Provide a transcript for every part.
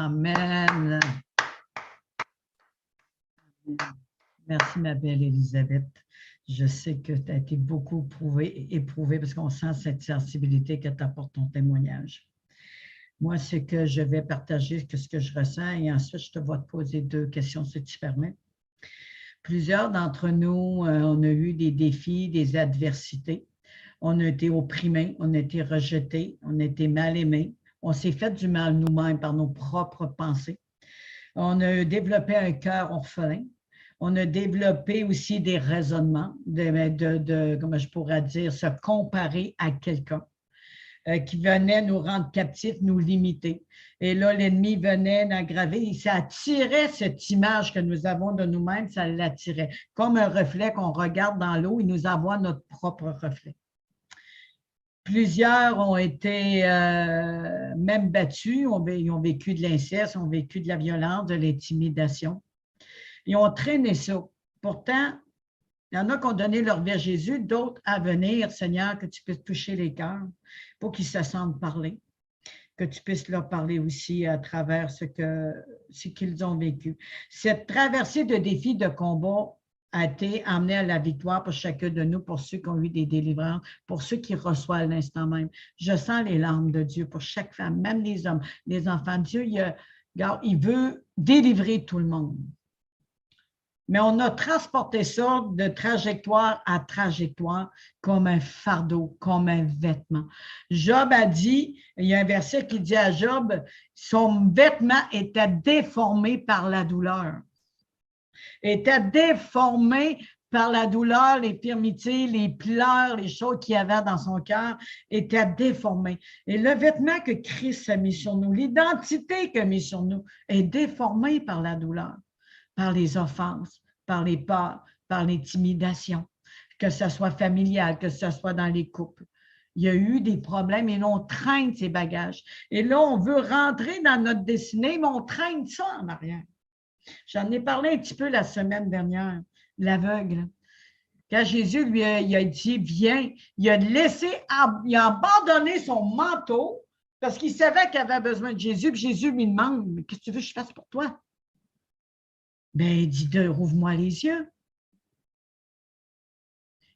Amen. Merci, ma belle Élisabeth. Je sais que tu as été beaucoup éprouvée parce qu'on sent cette sensibilité que t'apporte ton témoignage. Moi, c'est que je vais partager ce que je ressens et ensuite, je te vais te poser 2 questions, si tu permets. Plusieurs d'entre nous, on a eu des défis, des adversités. On a été opprimés, on a été rejetés, on a été mal aimés. On s'est fait du mal nous-mêmes par nos propres pensées. On a développé un cœur orphelin. On a développé aussi des raisonnements, comment je pourrais dire, se comparer à quelqu'un qui venait nous rendre captifs, nous limiter. Et là, l'ennemi venait d'aggraver, ça attirait cette image que nous avons de nous-mêmes, ça l'attirait. Comme un reflet qu'on regarde dans l'eau, il nous envoie notre propre reflet. Plusieurs ont été même battus, ils ont vécu de l'inceste, ont vécu de la violence, de l'intimidation. Ils ont traîné ça. Pourtant, il y en a qui ont donné leur vie à Jésus, d'autres à venir, Seigneur, que tu puisses toucher les cœurs pour qu'ils se sentent parler, que tu puisses leur parler aussi à travers ce qu'ils ont vécu. Cette traversée de défis, de combats a été amenée à la victoire pour chacun de nous, pour ceux qui ont eu des délivrances, pour ceux qui reçoivent l'instant même. Je sens les larmes de Dieu pour chaque femme, même les hommes, les enfants. Dieu, il veut délivrer tout le monde. Mais on a transporté ça de trajectoire à trajectoire comme un fardeau, comme un vêtement. Job a dit, il y a un verset qui dit à Job, son vêtement était déformé par la douleur. Était déformé par la douleur, les infirmités, les pleurs, les choses qu'il y avait dans son cœur étaient déformées. Et le vêtement que Christ a mis sur nous, l'identité qu'il a mis sur nous, est déformée par la douleur, par les offenses, par les peurs, par l'intimidation, que ce soit familial, que ce soit dans les couples. Il y a eu des problèmes et là, on traîne ces bagages. Et là, on veut rentrer dans notre destinée, mais on traîne ça en arrière. J'en ai parlé un petit peu la semaine dernière, l'aveugle. Quand Jésus lui il a dit, viens, il a abandonné son manteau parce qu'il savait qu'il avait besoin de Jésus, puis Jésus lui demande, mais qu'est-ce que tu veux que je fasse pour toi? Bien, il dit, rouvre-moi les yeux.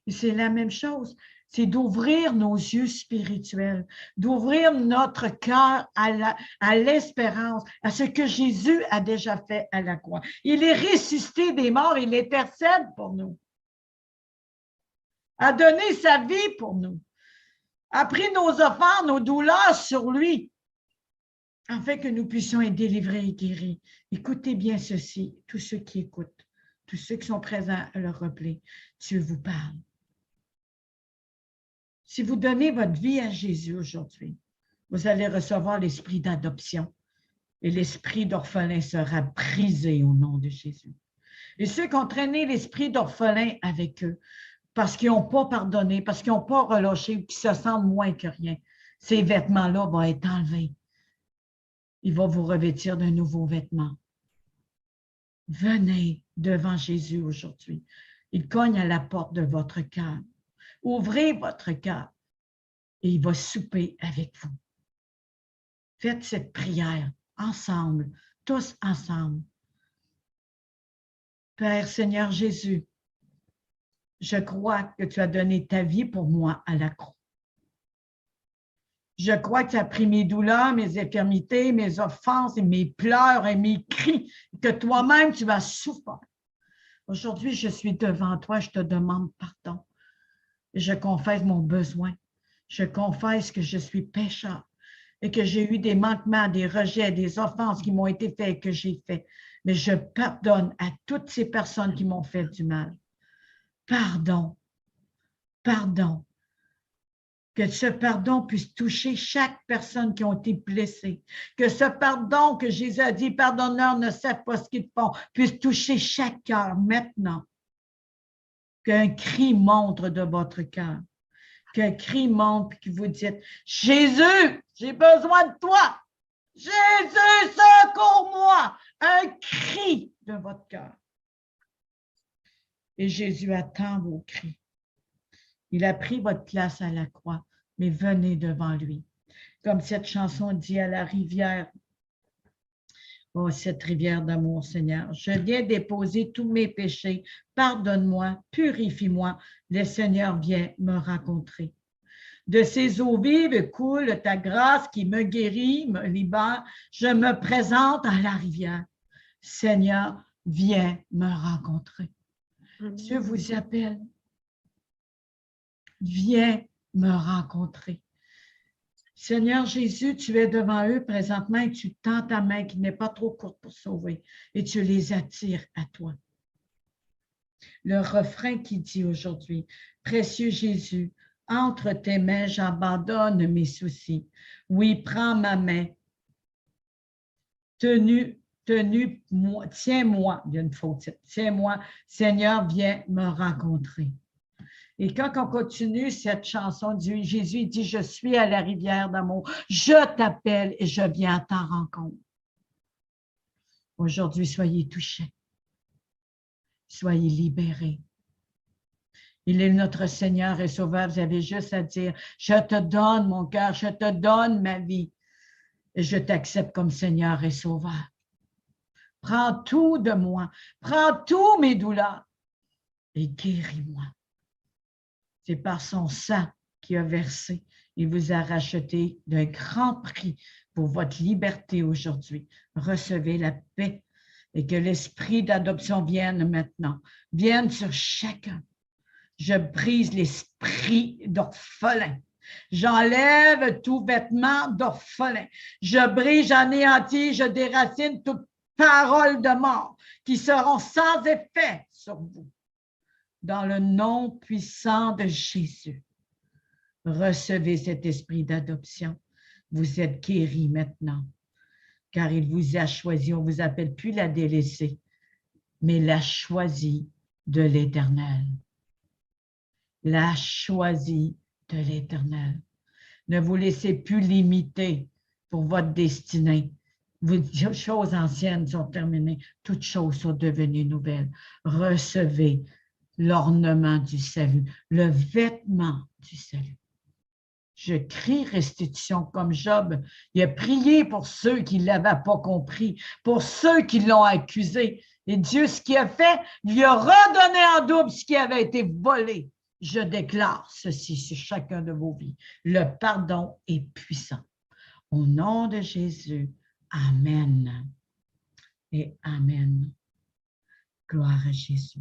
Et c'est la même chose. C'est d'ouvrir nos yeux spirituels, d'ouvrir notre cœur à l'espérance, à ce que Jésus a déjà fait à la croix. Il est ressuscité des morts, il intercède pour nous, a donné sa vie pour nous, a pris nos offenses, nos douleurs sur lui, afin que nous puissions être délivrés et guéris. Écoutez bien ceci, tous ceux qui écoutent, tous ceux qui sont présents à leur replay, Dieu vous parle. Si vous donnez votre vie à Jésus aujourd'hui, vous allez recevoir l'esprit d'adoption et l'esprit d'orphelin sera brisé au nom de Jésus. Et ceux qui ont traîné l'esprit d'orphelin avec eux, parce qu'ils n'ont pas pardonné, parce qu'ils n'ont pas relâché ou qu'ils se sentent moins que rien, ces vêtements-là vont être enlevés. Il va vous revêtir d'un nouveau vêtement. Venez devant Jésus aujourd'hui. Il cogne à la porte de votre cœur. Ouvrez votre cœur et il va souper avec vous. Faites cette prière ensemble, tous ensemble. Père Seigneur Jésus, je crois que tu as donné ta vie pour moi à la croix. Je crois que tu as pris mes douleurs, mes infirmités, mes offenses, et mes pleurs et mes cris, que toi-même tu vas souffrir. Aujourd'hui, je suis devant toi, je te demande pardon. Je confesse mon besoin. Je confesse que je suis pécheur et que j'ai eu des manquements, des rejets, des offenses qui m'ont été faites et que j'ai fait. Mais je pardonne à toutes ces personnes qui m'ont fait du mal. Pardon, pardon. Que ce pardon puisse toucher chaque personne qui a été blessée. Que ce pardon que Jésus a dit, pardonneurs ne savent pas ce qu'ils font, puisse toucher chaque cœur maintenant. Qu'un cri monte de votre cœur. Qu'un cri monte et que vous dites, Jésus, j'ai besoin de toi. Jésus, secours-moi. Un cri de votre cœur. Et Jésus attend vos cris. Il a pris votre place à la croix, mais venez devant lui. Comme cette chanson dit à la rivière, Oh, cette rivière d'amour, Seigneur. Je viens déposer tous mes péchés. Pardonne-moi, purifie-moi. Le Seigneur vient me rencontrer. De ces eaux vives coule ta grâce qui me guérit, me libère. Je me présente à la rivière. Seigneur, viens me rencontrer. Dieu vous appelle. Viens me rencontrer. Seigneur Jésus, tu es devant eux présentement et tu tends ta main qui n'est pas trop courte pour sauver et tu les attires à toi. Le refrain qui dit aujourd'hui, précieux Jésus, entre tes mains, j'abandonne mes soucis. Oui, prends ma main. Tiens-moi, il y a une faute. Tiens-moi, Seigneur, viens me rencontrer. Et quand on continue cette chanson, Jésus dit, je suis à la rivière d'amour, je t'appelle et je viens à ta rencontre. Aujourd'hui, soyez touchés, soyez libérés. Il est notre Seigneur et Sauveur. Vous avez juste à dire, je te donne mon cœur, je te donne ma vie et je t'accepte comme Seigneur et Sauveur. Prends tout de moi, prends tous mes douleurs et guéris-moi. C'est par son sang qui a versé. Il vous a racheté d'un grand prix pour votre liberté aujourd'hui. Recevez la paix et que l'esprit d'adoption vienne maintenant, vienne sur chacun. Je brise l'esprit d'orphelin. J'enlève tout vêtement d'orphelin. Je brise, j'anéantis, je déracine toute parole de mort qui seront sans effet sur vous. Dans le nom puissant de Jésus, recevez cet esprit d'adoption. Vous êtes guéris maintenant, car il vous a choisi. On ne vous appelle plus la délaissée, mais la choisie de l'Éternel. La choisie de l'Éternel. Ne vous laissez plus limiter pour votre destinée. Vos choses anciennes sont terminées. Toutes choses sont devenues nouvelles. Recevez l'ornement du salut, le vêtement du salut. Je crie restitution comme Job. Il a prié pour ceux qui ne l'avaient pas compris, pour ceux qui l'ont accusé. Et Dieu, ce qu'il a fait, lui a redonné en double ce qui avait été volé. Je déclare ceci sur chacun de vos vies. Le pardon est puissant. Au nom de Jésus, Amen et Amen. Gloire à Jésus.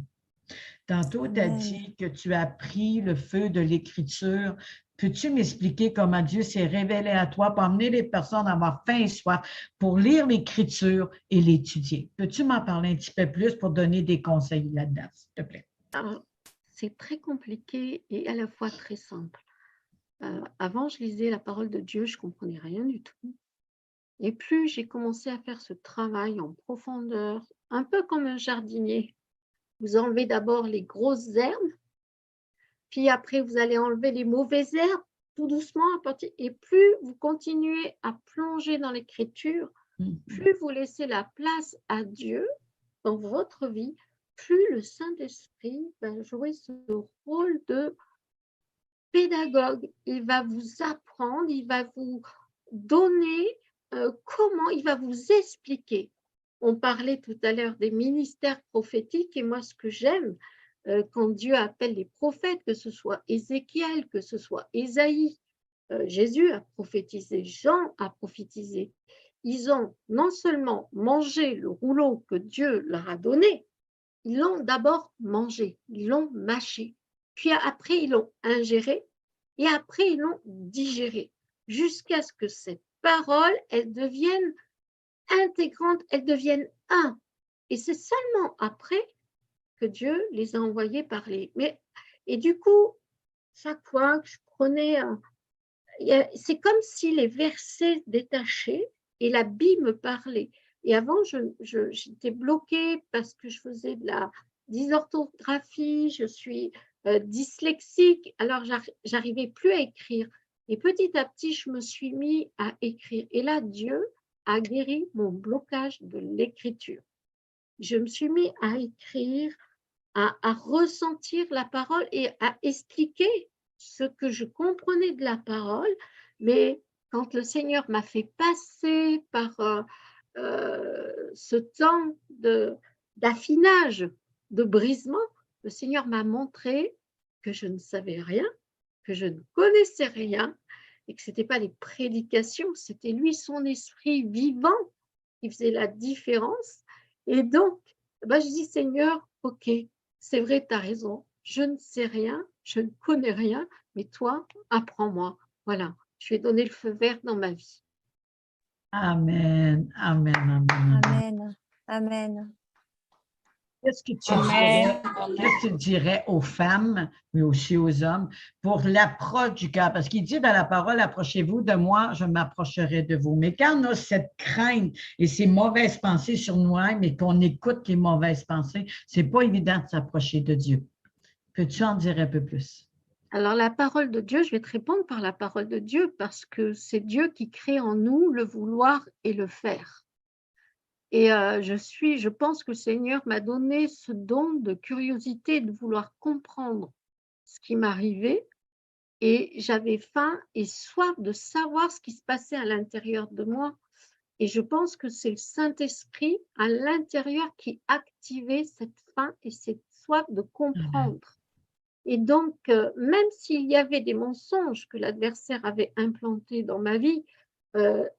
Tantôt, tu as dit que tu as pris le feu de l'Écriture. Peux-tu m'expliquer comment Dieu s'est révélé à toi pour amener les personnes à avoir faim et soif pour lire l'Écriture et l'étudier? Peux-tu m'en parler un petit peu plus pour donner des conseils là-dedans, s'il te plaît? C'est très compliqué et à la fois très simple. Avant, je lisais la parole de Dieu, je ne comprenais rien du tout. Et plus j'ai commencé à faire ce travail en profondeur, un peu comme un jardinier, vous enlevez d'abord les grosses herbes, puis après vous allez enlever les mauvaises herbes, tout doucement, et plus vous continuez à plonger dans l'écriture, plus vous laissez la place à Dieu dans votre vie, plus le Saint-Esprit va jouer ce rôle de pédagogue. Il va vous apprendre, il va vous donner comment, il va vous expliquer. On parlait tout à l'heure des ministères prophétiques et moi, ce que j'aime, quand Dieu appelle les prophètes, que ce soit Ézéchiel, que ce soit Ésaïe, Jésus a prophétisé, Jean a prophétisé. Ils ont non seulement mangé le rouleau que Dieu leur a donné, ils l'ont d'abord mangé, ils l'ont mâché, puis après ils l'ont ingéré et après ils l'ont digéré, jusqu'à ce que cette parole, elle devienne intégrante, elle devienne un. Et c'est seulement après que Dieu les a envoyés parler. Et du coup, chaque fois que je prenais, c'est comme si les versets détachaient et la Bible me parlait. Et avant, j'étais bloquée parce que je faisais de la dysorthographie, je suis dyslexique, alors j'arrivais plus à écrire. Et petit à petit, je me suis mis à écrire. Et là, Dieu a guéri mon blocage de l'écriture. Je me suis mis à écrire, à ressentir la parole et à expliquer ce que je comprenais de la parole. Mais quand le Seigneur m'a fait passer par ce temps d'affinage, de brisement, le Seigneur m'a montré que je ne savais rien, que je ne connaissais rien, et que ce n'était pas les prédications, c'était lui, son esprit vivant, qui faisait la différence. Et donc, je dis, Seigneur, ok, c'est vrai, tu as raison, je ne sais rien, je ne connais rien, mais toi, apprends-moi. Voilà, je vais donner le feu vert dans ma vie. Amen, amen, amen, amen. Amen. Amen. Qu'est-ce que Amen. tu dirais aux femmes, mais aussi aux hommes, pour l'approche du cœur? Parce qu'il dit dans la parole, approchez-vous de moi, je m'approcherai de vous. Mais quand on a cette crainte et ces mauvaises pensées sur nous-mêmes et qu'on écoute les mauvaises pensées, c'est pas évident de s'approcher de Dieu. Peux-tu en dire un peu plus? Alors, la parole de Dieu, je vais te répondre par la parole de Dieu parce que c'est Dieu qui crée en nous le vouloir et le faire. Et je pense que le Seigneur m'a donné ce don de curiosité, de vouloir comprendre ce qui m'arrivait. Et j'avais faim et soif de savoir ce qui se passait à l'intérieur de moi. Et je pense que c'est le Saint-Esprit à l'intérieur qui activait cette faim et cette soif de comprendre. Et donc, même s'il y avait des mensonges que l'adversaire avait implantés dans ma vie,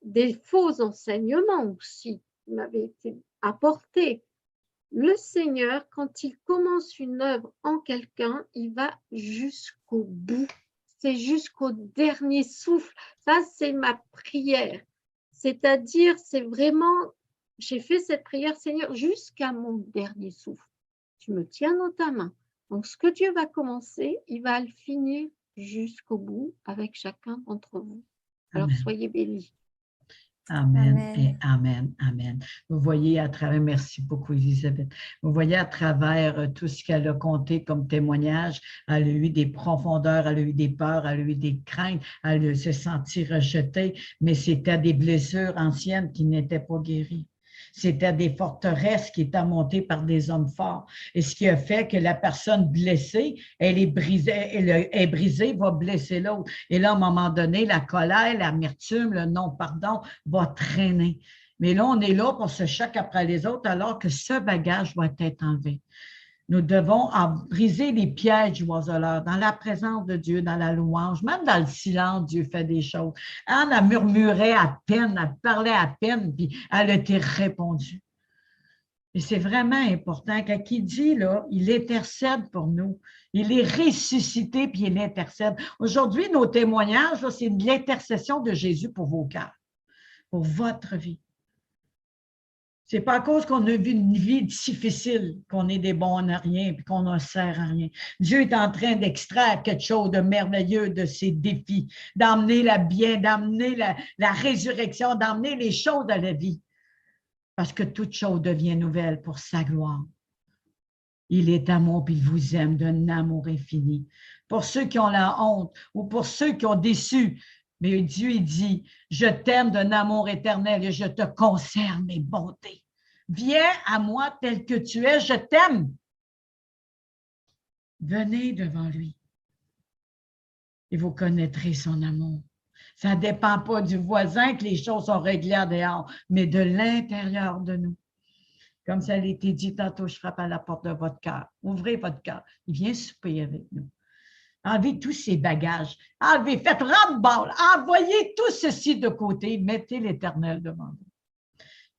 des faux enseignements aussi qui m'avaient été apportés, le Seigneur, quand il commence une œuvre en quelqu'un, il va jusqu'au bout. C'est jusqu'au dernier souffle. Ça, c'est ma prière. C'est-à-dire, c'est vraiment, j'ai fait cette prière, Seigneur, jusqu'à mon dernier souffle. Tu me tiens dans ta main. Donc, ce que Dieu va commencer, il va le finir jusqu'au bout avec chacun d'entre vous. Alors, Amen. soyez bénis. Amen, Amen. et amen, amen. Vous voyez à travers, merci beaucoup Elisabeth, vous voyez à travers tout ce qu'elle a compté comme témoignage, elle a eu des profondeurs, elle a eu des peurs, elle a eu des craintes, elle s'est sentie rejetée, mais c'était des blessures anciennes qui n'étaient pas guéries. C'était des forteresses qui étaient montées par des hommes forts. Et ce qui a fait que la personne blessée, elle est brisée, va blesser l'autre. Et là, à un moment donné, la colère, l'amertume, le non-pardon va traîner. Mais là, on est là pour ce choc après les autres, alors que ce bagage doit être enlevé. Nous devons briser les pièges du oiseleur dans la présence de Dieu, dans la louange, même dans le silence, Dieu fait des choses. Anne a murmuré à peine, elle parlait à peine, puis elle a été répondue. Et c'est vraiment important. Quand il dit, là, il intercède pour nous. Il est ressuscité, puis il intercède. Aujourd'hui, nos témoignages, c'est de l'intercession de Jésus pour vos cœurs, pour votre vie. Ce n'est pas à cause qu'on a vu une vie difficile qu'on est des bons à rien et qu'on ne sert à rien. Dieu est en train d'extraire quelque chose de merveilleux de ces défis, d'emmener la bien, d'emmener la résurrection, d'emmener les choses à la vie. Parce que toute chose devient nouvelle pour sa gloire. Il est amour, puis il vous aime d'un amour infini. Pour ceux qui ont la honte ou pour ceux qui ont déçu, mais Dieu il dit, je t'aime d'un amour éternel et je te conserve mes bontés. Viens à moi tel que tu es, je t'aime. Venez devant lui et vous connaîtrez son amour. Ça ne dépend pas du voisin que les choses sont réglées en dehors, mais de l'intérieur de nous. Comme ça a été dit tantôt, je frappe à la porte de votre cœur. Ouvrez votre cœur. Il vient souper avec nous. Enlevez tous ces bagages. Enlevez, faites ras-le-bol. Envoyez tout ceci de côté. Mettez l'Éternel devant vous.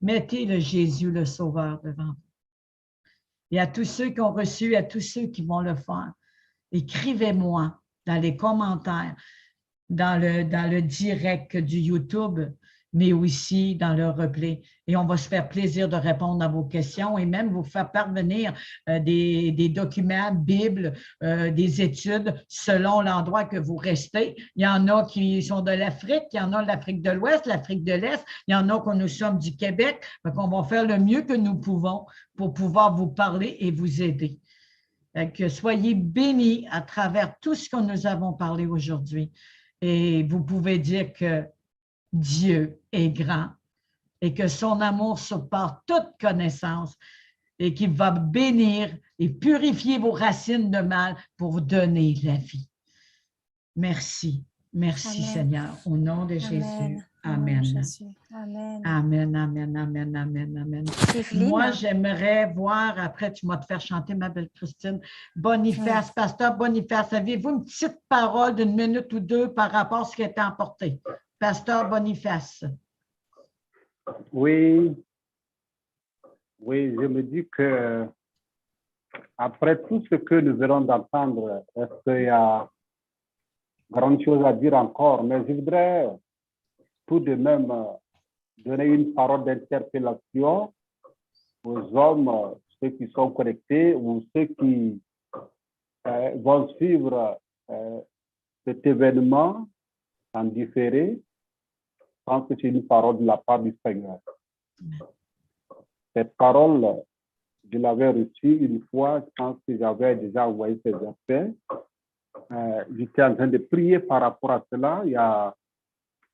Mettez le Jésus, le Sauveur, devant vous. Et à tous ceux qui ont reçu, à tous ceux qui vont le faire, écrivez-moi dans les commentaires, dans le direct du YouTube, mais aussi dans le replay. Et on va se faire plaisir de répondre à vos questions et même vous faire parvenir des documents, Bible, des études selon l'endroit que vous restez. Il y en a qui sont de l'Afrique, il y en a de l'Afrique de l'Ouest, l'Afrique de l'Est, il y en a que nous sommes du Québec. Donc, on va faire le mieux que nous pouvons pour pouvoir vous parler et vous aider. Que soyez bénis à travers tout ce que nous avons parlé aujourd'hui. Et vous pouvez dire que Dieu est grand et que son amour surpasse toute connaissance et qu'il va bénir et purifier vos racines de mal pour vous donner la vie. Merci. Merci Amen. Seigneur, au nom de Amen. Jésus. Amen. Jésus. Amen. Amen, amen, amen, amen, amen. Evelyne? Moi, j'aimerais voir, après, tu vas te faire chanter, ma belle Christine, Boniface, Pasteur Boniface, avez-vous une petite parole d'une minute ou deux par rapport à ce qui a été emporté? Pasteur Boniface. Oui, oui, je me dis que après tout ce que nous venons d'entendre, est-ce qu'il y a grande chose à dire encore? Mais je voudrais tout de même donner une parole d'interpellation aux hommes, ceux qui sont connectés ou ceux qui vont suivre cet événement en différé. Je pense que c'est une parole de la part du Seigneur. Cette parole, je l'avais reçue une fois, je pense que j'avais déjà envoyé ces versets. J'étais en train de prier par rapport à cela. Il y a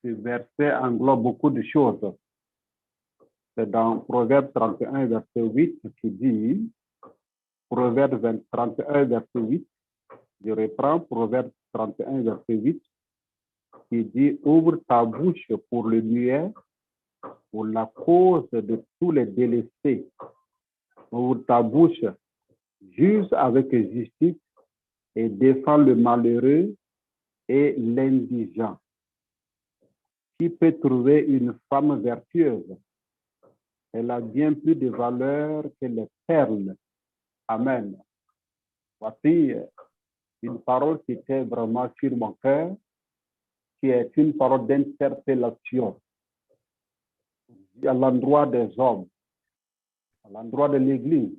ce verset englobe beaucoup de choses. C'est dans Proverbe 31, verset 8, qui dit, Proverbe 31, verset 8, je reprends Proverbe 31, verset 8, qui dit, ouvre ta bouche pour le muet, pour la cause de tous les délaissés. Ouvre ta bouche, juge avec justice et défends le malheureux et l'indigent. Qui peut trouver une femme vertueuse? Elle a bien plus de valeur que les perles. Amen. Voici une parole qui était vraiment sur mon cœur, qui est une parole d'interpellation à l'endroit des hommes, à l'endroit de l'Église.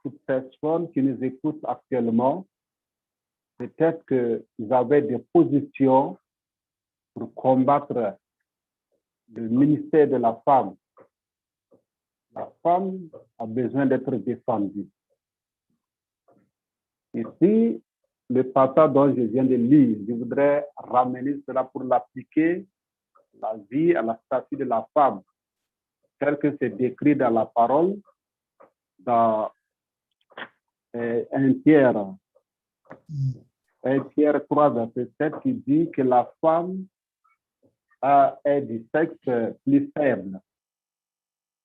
Toute personne qui nous écoute actuellement, peut-être qu'ils avaient des positions pour combattre le ministère de la femme. La femme a besoin d'être défendue. Ici, le passage dont je viens de lire, je voudrais ramener cela pour l'appliquer à la vie, à la statue de la femme, tel que c'est décrit dans la parole, dans 1 Pierre 3, verset 7, qui dit que la femme est du sexe plus faible.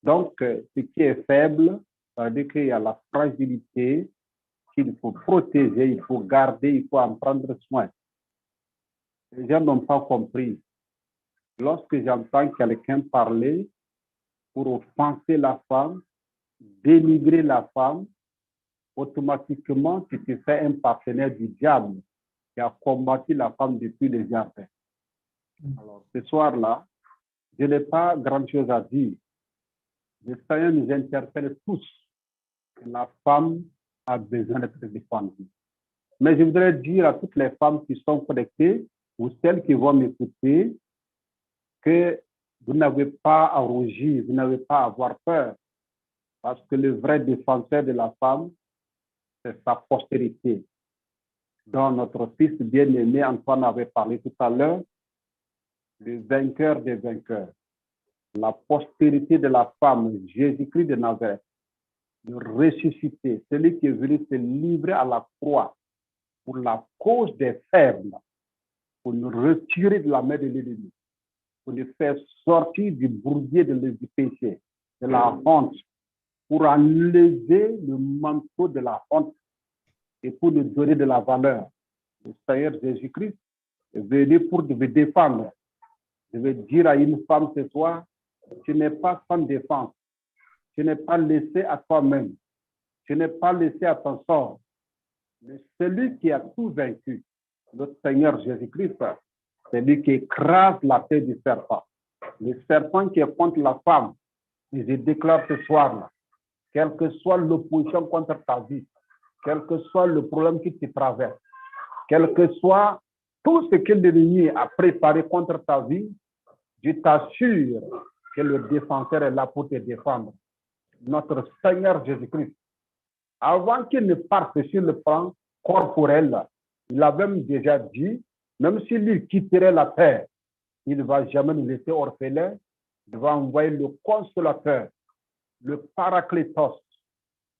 Donc, ce qui est faible, ça veut dire qu'il y a la fragilité qu'il faut protéger, il faut garder, il faut en prendre soin. Les gens n'ont pas compris. Lorsque j'entends quelqu'un parler pour offenser la femme, dénigrer la femme, automatiquement, tu te fais un partenaire du diable qui a combattu la femme depuis les jardins. Alors, ce soir-là, je n'ai pas grand-chose à dire. Le Seigneur nous interpelle tous que la femme a besoin d'être défendue. Mais je voudrais dire à toutes les femmes qui sont connectées ou celles qui vont m'écouter que vous n'avez pas à rougir, vous n'avez pas à avoir peur, parce que le vrai défenseur de la femme, c'est sa postérité, dont notre fils bien-aimé Antoine avait parlé tout à l'heure, le vainqueur des vainqueurs. La postérité de la femme, Jésus-Christ de Nazareth, le ressuscité, celui qui est venu se livrer à la croix pour la cause des faibles, pour nous retirer de la main de l'ennemi, pour nous faire sortir du bourbier du péché, de la honte, pour enlever le manteau de la honte et pour nous donner de la valeur. Le Seigneur Jésus-Christ est venu pour vous défendre. Je vais dire à une femme ce soir, tu n'es pas sans défense. Tu n'es pas laissé à toi-même. Tu n'es pas laissé à ton sort. Mais celui qui a tout vaincu, notre Seigneur Jésus-Christ, c'est lui qui écrase la tête du serpent. Le serpent qui est contre la femme, et je déclare ce soir-là, quelle que soit l'opposition contre ta vie, quel que soit le problème qui te traverse, quel que soit tout ce que l'ennemi a préparé contre ta vie, je t'assure que le défenseur est là pour te défendre. Notre Seigneur Jésus-Christ, avant qu'il ne parte sur le plan corporel, il a même déjà dit, même s'il quitterait la terre, il ne va jamais nous laisser orphelins, il va envoyer le consolateur, le paraclétos,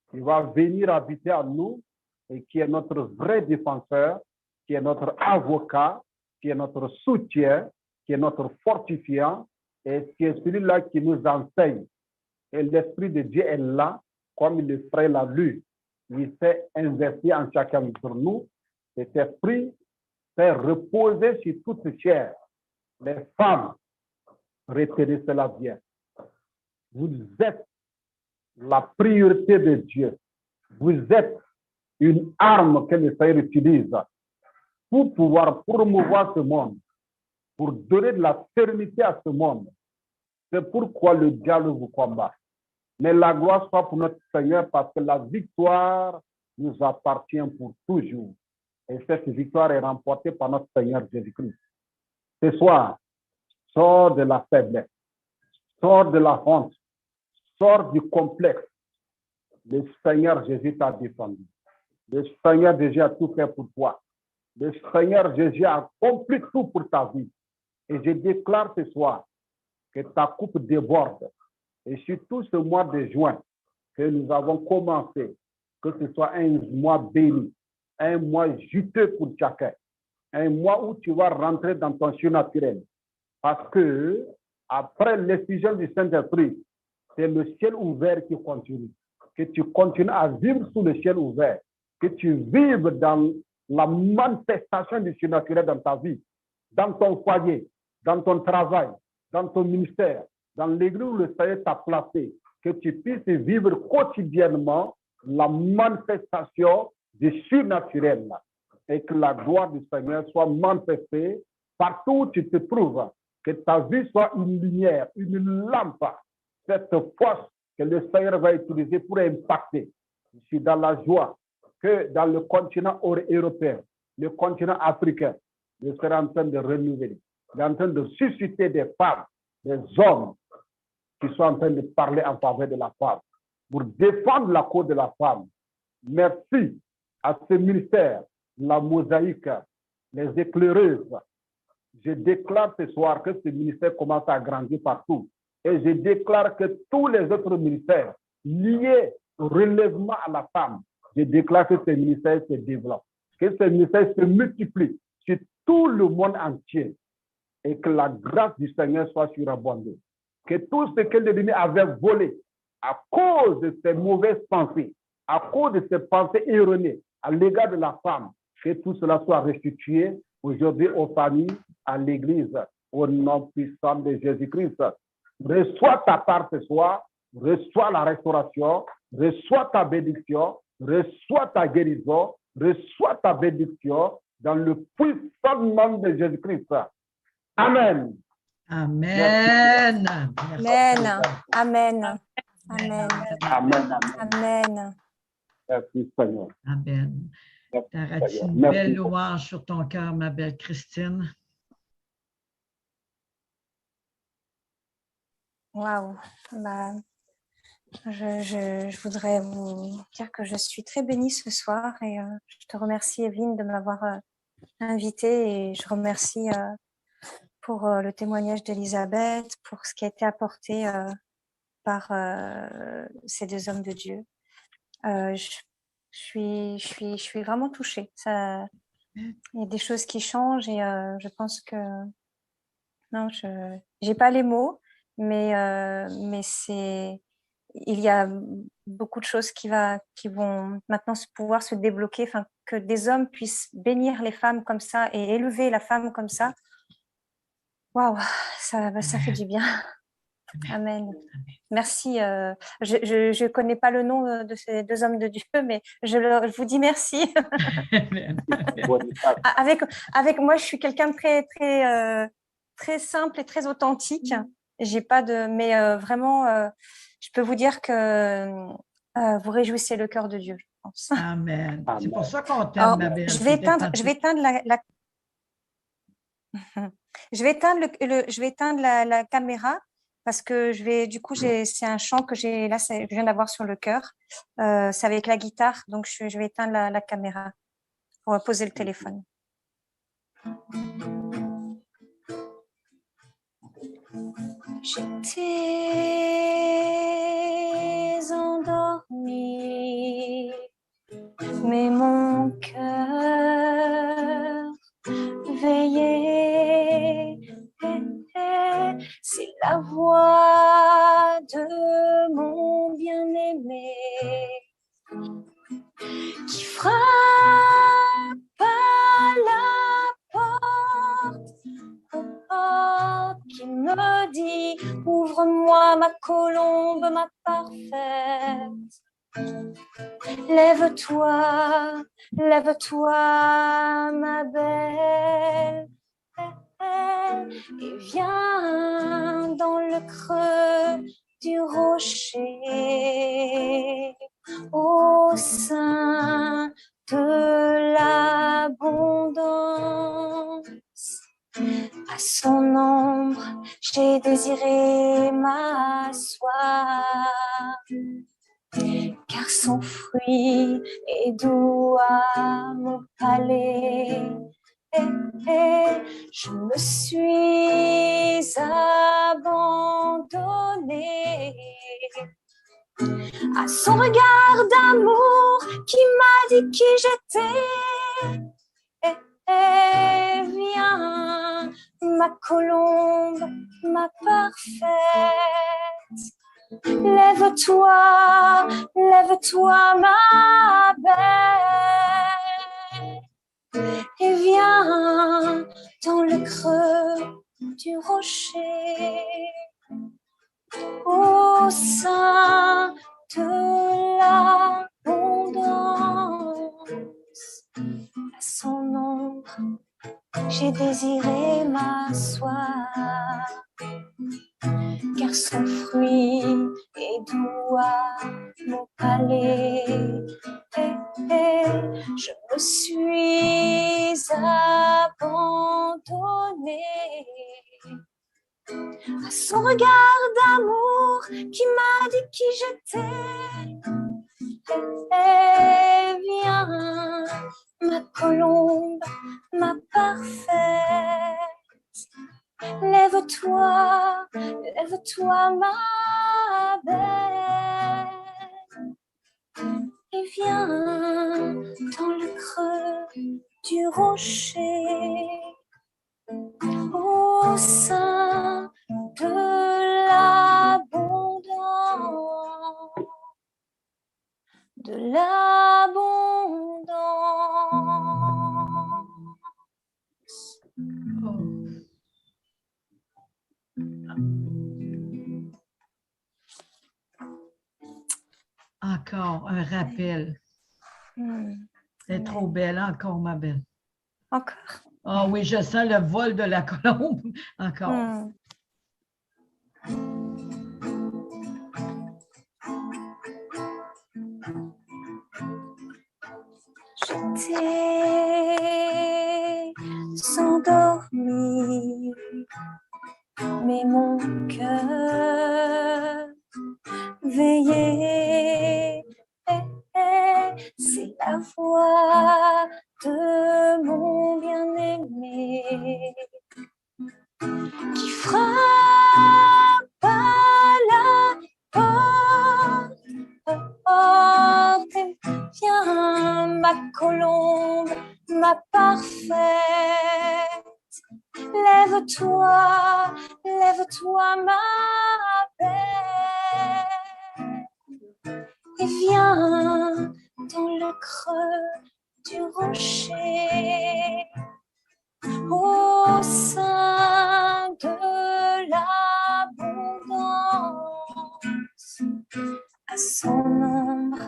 qui va venir habiter à nous et qui est notre vrai défenseur, qui est notre avocat, qui est notre soutien, qui est notre fortifiant et qui est celui-là qui nous enseigne. Et l'Esprit de Dieu est là, comme le frère l'a lu. Il s'est investi en chacun d'entre nous. Cet esprit fait reposer sur toute chair. Les femmes, retenez cela bien. Vous êtes la priorité de Dieu. Vous êtes une arme que le Seigneur utilise pour pouvoir promouvoir ce monde, pour donner de la sérénité à ce monde. C'est pourquoi le diable vous combat. Mais la gloire soit pour notre Seigneur parce que la victoire nous appartient pour toujours. Et cette victoire est remportée par notre Seigneur Jésus-Christ. Ce soir, sors de la faiblesse, sors de la honte, sors du complexe. Le Seigneur Jésus t'a défendu. Le Seigneur Jésus a tout fait pour toi. Le Seigneur Jésus a accompli tout pour ta vie. Et je déclare ce soir que ta coupe déborde. Et surtout ce mois de juin que nous avons commencé, que ce soit un mois béni, un mois juteux pour chacun, un mois où tu vas rentrer dans ton surnaturel. Parce que après l'effusion du Saint-Esprit, c'est le ciel ouvert qui continue. Que tu continues à vivre sous le ciel ouvert. Que tu vives dans la manifestation du surnaturel dans ta vie, dans ton foyer, dans ton travail, dans ton ministère, dans l'église où le Seigneur t'a placé, que tu puisses vivre quotidiennement la manifestation du surnaturel et que la gloire du Seigneur soit manifestée partout où tu te trouves, que ta vie soit une lumière, une lampe, cette force que le Seigneur va utiliser pour impacter. Je suis dans la joie que dans le continent européen, le continent africain, je serai en train de renouveler, il est en train de susciter des femmes, des hommes qui sont en train de parler en faveur de la femme, pour défendre la cause de la femme. Merci à ce ministère, la mosaïque, les éclaireuses. Je déclare ce soir que ce ministère commence à grandir partout. Et je déclare que tous les autres ministères liés au relèvement à la femme, je déclare que ce ministère se développe, que ce ministère se multiplie sur tout le monde entier et que la grâce du Seigneur soit surabondée. Que tout ce que l'ennemi avait volé à cause de ses mauvaises pensées, à cause de ses pensées erronées à l'égard de la femme, que tout cela soit restitué aujourd'hui aux familles, à l'Église, au nom puissant de Jésus-Christ. Reçois ta part ce soir, reçois la restauration, reçois ta bénédiction, reçois ta guérison, reçois ta bénédiction dans le puissant nom de Jésus-Christ. Amen. Amen. Amen. Amen. Amen. Amen. Amen. Merci Seigneur. Amen. T'auras-tu une Merci. belle louange sur ton cœur, ma belle Christine? Waouh. Bah, je voudrais vous dire que je suis très bénie ce soir et je te remercie, Evelyne, de m'avoir invitée et je remercie pour le témoignage d'Elisabeth, pour ce qui a été apporté par ces deux hommes de Dieu. Je suis vraiment touchée. Il y a des choses qui changent et je pense que non, je n'ai pas les mots, mais il y a beaucoup de choses qui vont maintenant pouvoir se débloquer, enfin, que des hommes puissent bénir les femmes comme ça et élever la femme comme ça. Waouh, ça fait du bien. Amen. Merci. Je connais pas le nom de ces deux hommes de Dieu, mais je vous dis merci. avec moi, je suis quelqu'un de très simple et très authentique. J'ai pas de, mais vraiment, je peux vous dire que vous réjouissez le cœur de Dieu, je pense. Amen. C'est pour ça qu'on t'aime, Alors, ma belle. je vais éteindre la caméra parce que c'est un chant que je viens d'avoir sur le cœur. C'est avec la guitare, donc je vais éteindre la caméra pour poser le téléphone. J'étais endormie, mais mon cœur veillait Lève-toi, lève-toi, ma belle, et viens dans le creux du rocher, au sein de l'abondance. À son ombre, j'ai désiré m'asseoir, car son fruit est doux à mon palais. Je me suis abandonnée à son regard d'amour qui m'a dit qui j'étais. Viens, ma colombe, ma parfaite. Lève-toi, lève-toi, ma belle, et viens dans le creux du rocher, au sein de l'abondance. À son ombre, j'ai désiré m'asseoir, car son fruit est doux à mon palais. Je me suis abandonnée à son regard d'amour qui m'a dit qui j'étais. Viens, ma colombe, ma parfaite. Lève-toi, lève-toi, ma belle, et viens dans le creux du rocher, au sein de l'abondance, de l'abondance. Oh. Encore un rappel. C'est trop belle, encore, ma belle. Encore. Ah oui, je sens le vol de la colombe. Encore. J'étais endormie, mais mon cœur veillait. C'est la voix de mon bien-aimé qui frappe à la porte. Viens, ma colombe, ma parfaite. Lève-toi, lève-toi, ma belle, et viens dans le creux du rocher, au sein de l'abondance. À son ombre,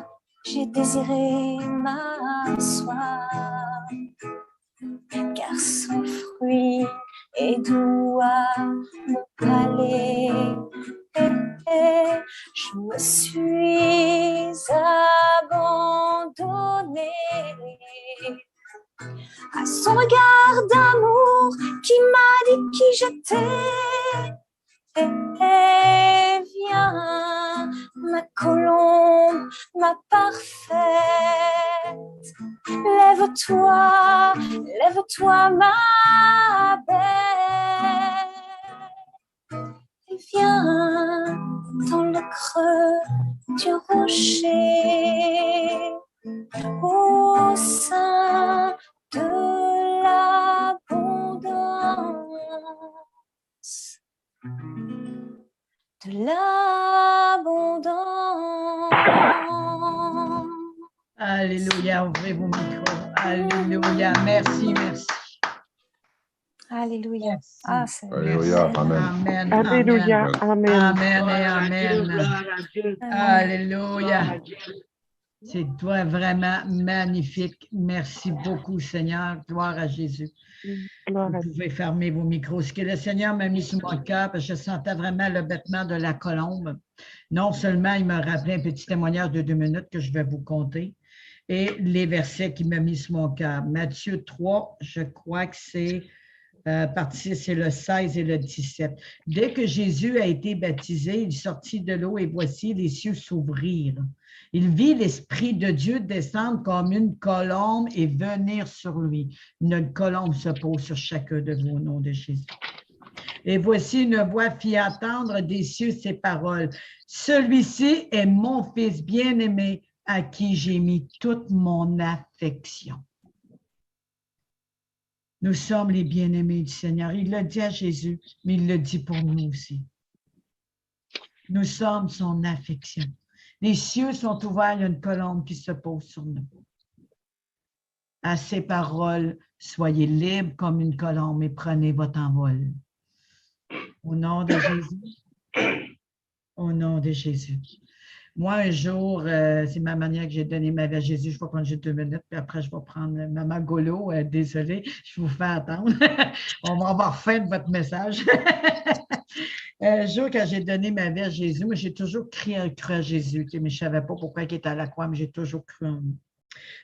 j'ai désiré m'asseoir, car son fruit est doux à mon palais. Je me suis abandonnée à son regard d'amour qui m'a dit qui j'étais. Viens, ma colombe, ma parfaite. Lève-toi, lève-toi, ma belle, et viens dans le creux du rocher, au sein de l'abondance, de l'abondance. Alléluia, ouvrez vos micros. Alléluia, merci, merci. Alléluia. Merci. Ah, c'est Alléluia. Amen. Amen. Alléluia. Amen. Amen et amen. Alléluia. C'est toi vraiment magnifique. Merci beaucoup, Seigneur. Gloire à Jésus. Gloire Vous à pouvez fermer vos micros. Ce que le Seigneur m'a mis sur mon cœur, parce que je sentais vraiment le battement de la colombe. Non seulement il m'a rappelé un petit témoignage de 2 minutes que je vais vous conter, et les versets qu'il m'a mis sur mon cœur. Matthieu 3, je crois que c'est c'est le 16 et le 17. Dès que Jésus a été baptisé, il sortit de l'eau et voici les cieux s'ouvrirent. Il vit l'Esprit de Dieu descendre comme une colombe et venir sur lui. Une colombe se pose sur chacun de vous au nom de Jésus. Et voici une voix fit entendre des cieux ces paroles. Celui-ci est mon Fils bien-aimé à qui j'ai mis toute mon affection. Nous sommes les bien-aimés du Seigneur. Il l'a dit à Jésus, mais il le dit pour nous aussi. Nous sommes son affection. Les cieux sont ouverts, il y a une colombe qui se pose sur nous. À ces paroles, soyez libres comme une colombe et prenez votre envol. Au nom de Jésus. Au nom de Jésus. Moi, un jour, c'est ma manière que j'ai donné ma vie à Jésus. Je vais prendre juste 2 minutes, puis après, je vais prendre Maman Golo. Désolée, je vous fais attendre. On va avoir fin de votre message. Un jour, quand j'ai donné ma vie à Jésus, moi, j'ai toujours cru à Jésus, mais je ne savais pas pourquoi il était à la croix, mais j'ai toujours cru en lui.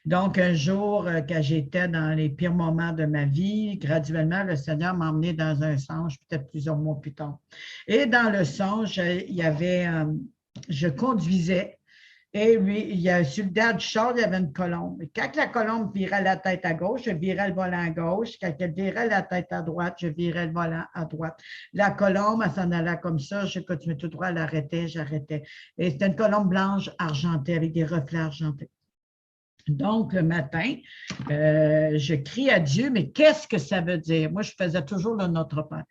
Donc, un jour, quand j'étais dans les pires moments de ma vie, graduellement, le Seigneur m'a emmené dans un songe, peut-être plusieurs mois plus tard. Et dans le songe, il y avait, je conduisais, et lui, sur le derrière du char, il y avait une colombe. Et quand la colombe virait la tête à gauche, je virais le volant à gauche. Quand elle virait la tête à droite, je virais le volant à droite. La colombe, elle s'en allait comme ça. Je continuais tout droit, elle arrêtait, j'arrêtais. Et c'était une colombe blanche argentée avec des reflets argentés. Donc, le matin, je crie à Dieu, mais qu'est-ce que ça veut dire? Moi, je faisais toujours le Notre Père.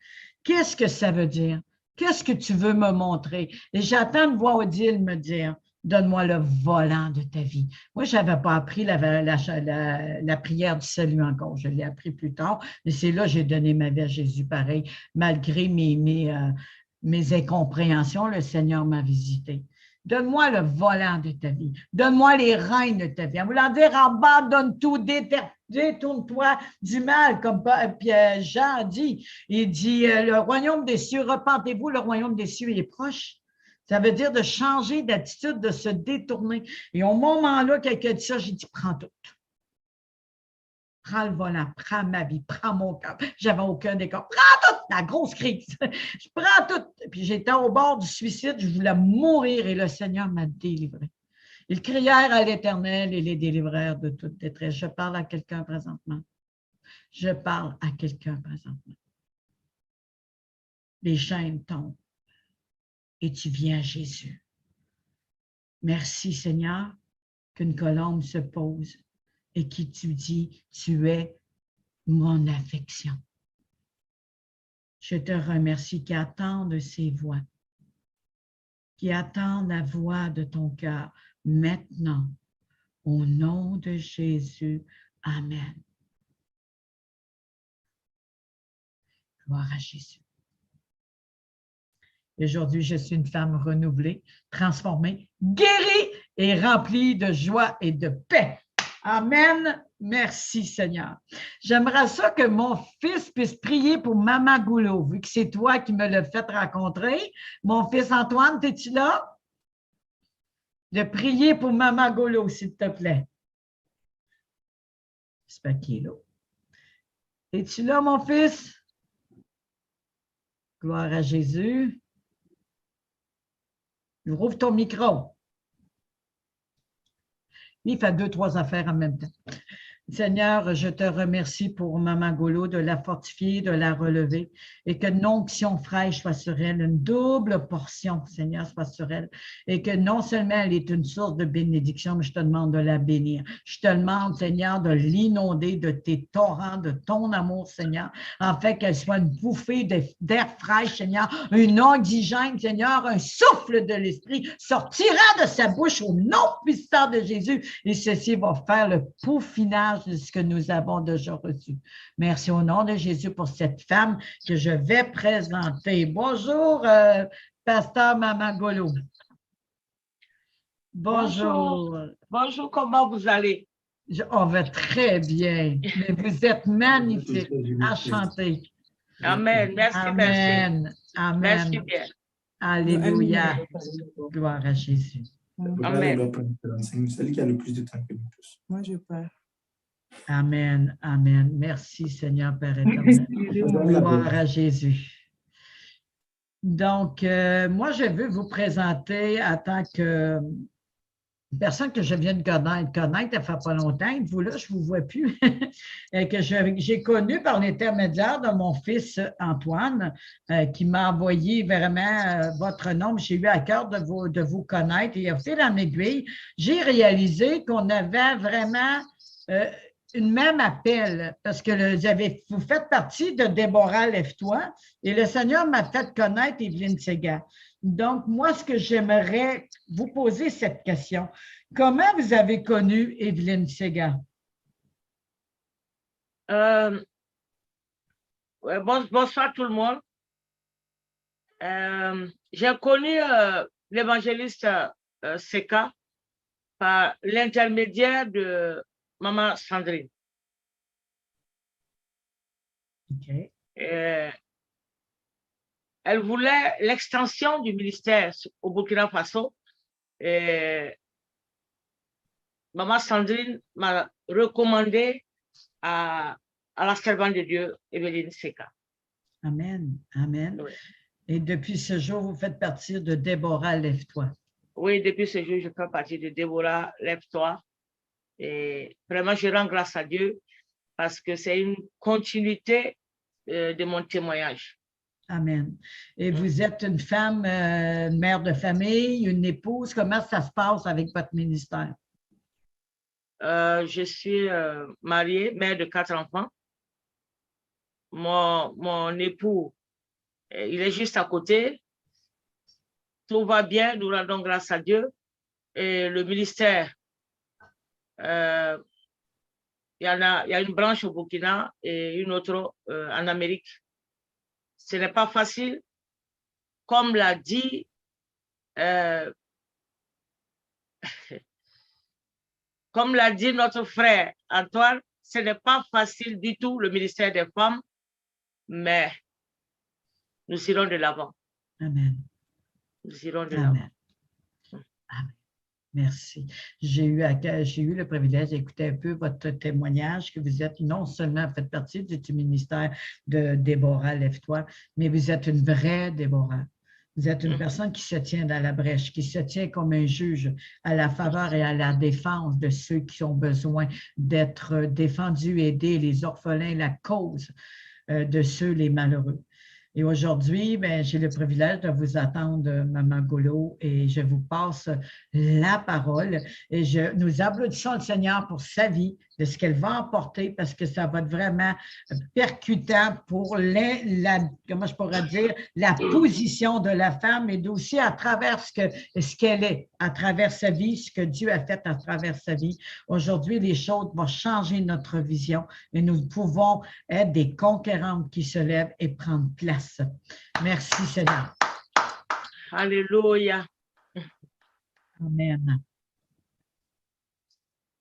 Qu'est-ce que ça veut dire? Qu'est-ce que tu veux me montrer? Et j'attends de voir Odile me dire, donne-moi le volant de ta vie. Moi, je n'avais pas appris la prière du salut encore. Je l'ai appris plus tard, mais c'est là que j'ai donné ma vie à Jésus pareil. Malgré mes incompréhensions, le Seigneur m'a visité. Donne-moi le volant de ta vie. Donne-moi les rênes de ta vie. En voulant dire, abandonne tout, détourne-toi du mal, comme Jean dit. Il dit, le royaume des cieux, repentez-vous, le royaume des cieux, il est proche. Ça veut dire de changer d'attitude, de se détourner. Et au moment-là, quelqu'un dit ça, j'ai dit, prends tout. Prends le volant, prends ma vie, prends mon cœur. J'avais aucun décor. Prends tout, la grosse crise. Je prends tout. Puis j'étais au bord du suicide, je voulais mourir et le Seigneur m'a délivré. Ils crièrent à l'Éternel et les délivrèrent de toute détresse. Je parle à quelqu'un présentement. Je parle à quelqu'un présentement. Les chaînes tombent et tu viens à Jésus. Merci Seigneur qu'une colombe se pose et qui tu dis, tu es mon affection. Je te remercie qui attendent ces voix, qui attendent la voix de ton cœur maintenant, au nom de Jésus. Amen. Gloire à Jésus. Aujourd'hui, je suis une femme renouvelée, transformée, guérie et remplie de joie et de paix. Amen. Merci, Seigneur. J'aimerais ça que mon fils puisse prier pour Maman Goulot, vu que c'est toi qui me l'as fait rencontrer. Mon fils Antoine, es-tu là? De prier pour Maman Goulot, s'il te plaît. J'espère qu'il est là. Es-tu là, mon fils? Gloire à Jésus. Ouvre ton micro. Il fait 2, 3 affaires en même temps. Seigneur, je te remercie pour Maman Golo de la fortifier, de la relever et que une onction fraîche soit sur elle, une double portion, Seigneur, soit sur elle et que non seulement elle est une source de bénédiction, mais je te demande de la bénir. Je te demande, Seigneur, de l'inonder de tes torrents, de ton amour, Seigneur, afin qu'elle soit une bouffée d'air fraîche, Seigneur, une oxygène, Seigneur, un souffle de l'Esprit sortira de sa bouche au nom puissant de Jésus et ceci va faire le peaufinage de ce que nous avons déjà reçu. Merci au nom de Jésus pour cette femme que je vais présenter. Bonjour, Pasteur Maman Golo. Bonjour. Bonjour, comment vous allez? On va très bien. Mais vous êtes magnifique. Enchanté. Amen. Merci, Amen. Amen. Merci bien. Alléluia. Gloire à Jésus. Amen. C'est lui qui a le plus de temps que nous tous. Moi, je pars. Amen. Amen. Merci, Seigneur Père éternel. Gloire à Jésus. Donc, moi, je veux vous présenter en tant que personne que je viens de connaître, ça fait pas longtemps, vous là, je ne vous vois plus, et que j'ai connu par l'intermédiaire de mon fils Antoine, qui m'a envoyé vraiment votre nom. J'ai eu à cœur de vous connaître et au fil en aiguille, j'ai réalisé qu'on avait vraiment une même appel, parce que vous faites partie de Déborah Lève-toi, et le Seigneur m'a fait connaître Evelyne Sega. Donc, moi, ce que j'aimerais vous poser cette question. Comment vous avez connu Evelyne Sega? Bonsoir tout le monde. J'ai connu l'évangéliste Seka par l'intermédiaire de Maman Sandrine. OK. Elle voulait l'extension du ministère au Burkina Faso. Et Maman Sandrine m'a recommandé à la servante de Dieu, Evelyne Seka. Amen. Amen. Oui. Et depuis ce jour, vous faites partie de Déborah Lève-toi. Oui, depuis ce jour, je fais partie de Déborah Lève-toi. Et vraiment, je rends grâce à Dieu parce que c'est une continuité de mon témoignage. Amen. Et vous êtes une femme, une mère de famille, une épouse. Comment ça se passe avec votre ministère? Je suis mariée, mère de 4 enfants. Mon époux, il est juste à côté. Tout va bien, nous rendons grâce à Dieu. Et le ministère, il y a une branche au Burkina et une autre en Amérique. Ce n'est pas facile. Comme l'a dit notre frère Antoine, ce n'est pas facile du tout, le ministère des femmes, mais nous irons de l'avant. Amen. Nous irons de l'avant. Amen. Merci. J'ai eu le privilège d'écouter un peu votre témoignage, que vous êtes non seulement faites partie du ministère de Déborah Lève-toi, mais vous êtes une vraie Déborah. Vous êtes une personne qui se tient dans la brèche, qui se tient comme un juge à la faveur et à la défense de ceux qui ont besoin d'être défendus, aidés, les orphelins, la cause de ceux, les malheureux. Et aujourd'hui, j'ai le privilège de vous attendre, Maman Golo, et je vous passe la parole. Et nous applaudissons le Seigneur pour sa vie, de ce qu'elle va emporter, parce que ça va être vraiment percutant pour comment je pourrais dire, la position de la femme, et aussi à travers ce qu'elle est, à travers sa vie, ce que Dieu a fait à travers sa vie. Aujourd'hui, les choses vont changer notre vision et nous pouvons être des conquérantes qui se lèvent et prendre place. Merci, Seigneur. Alléluia. Amen.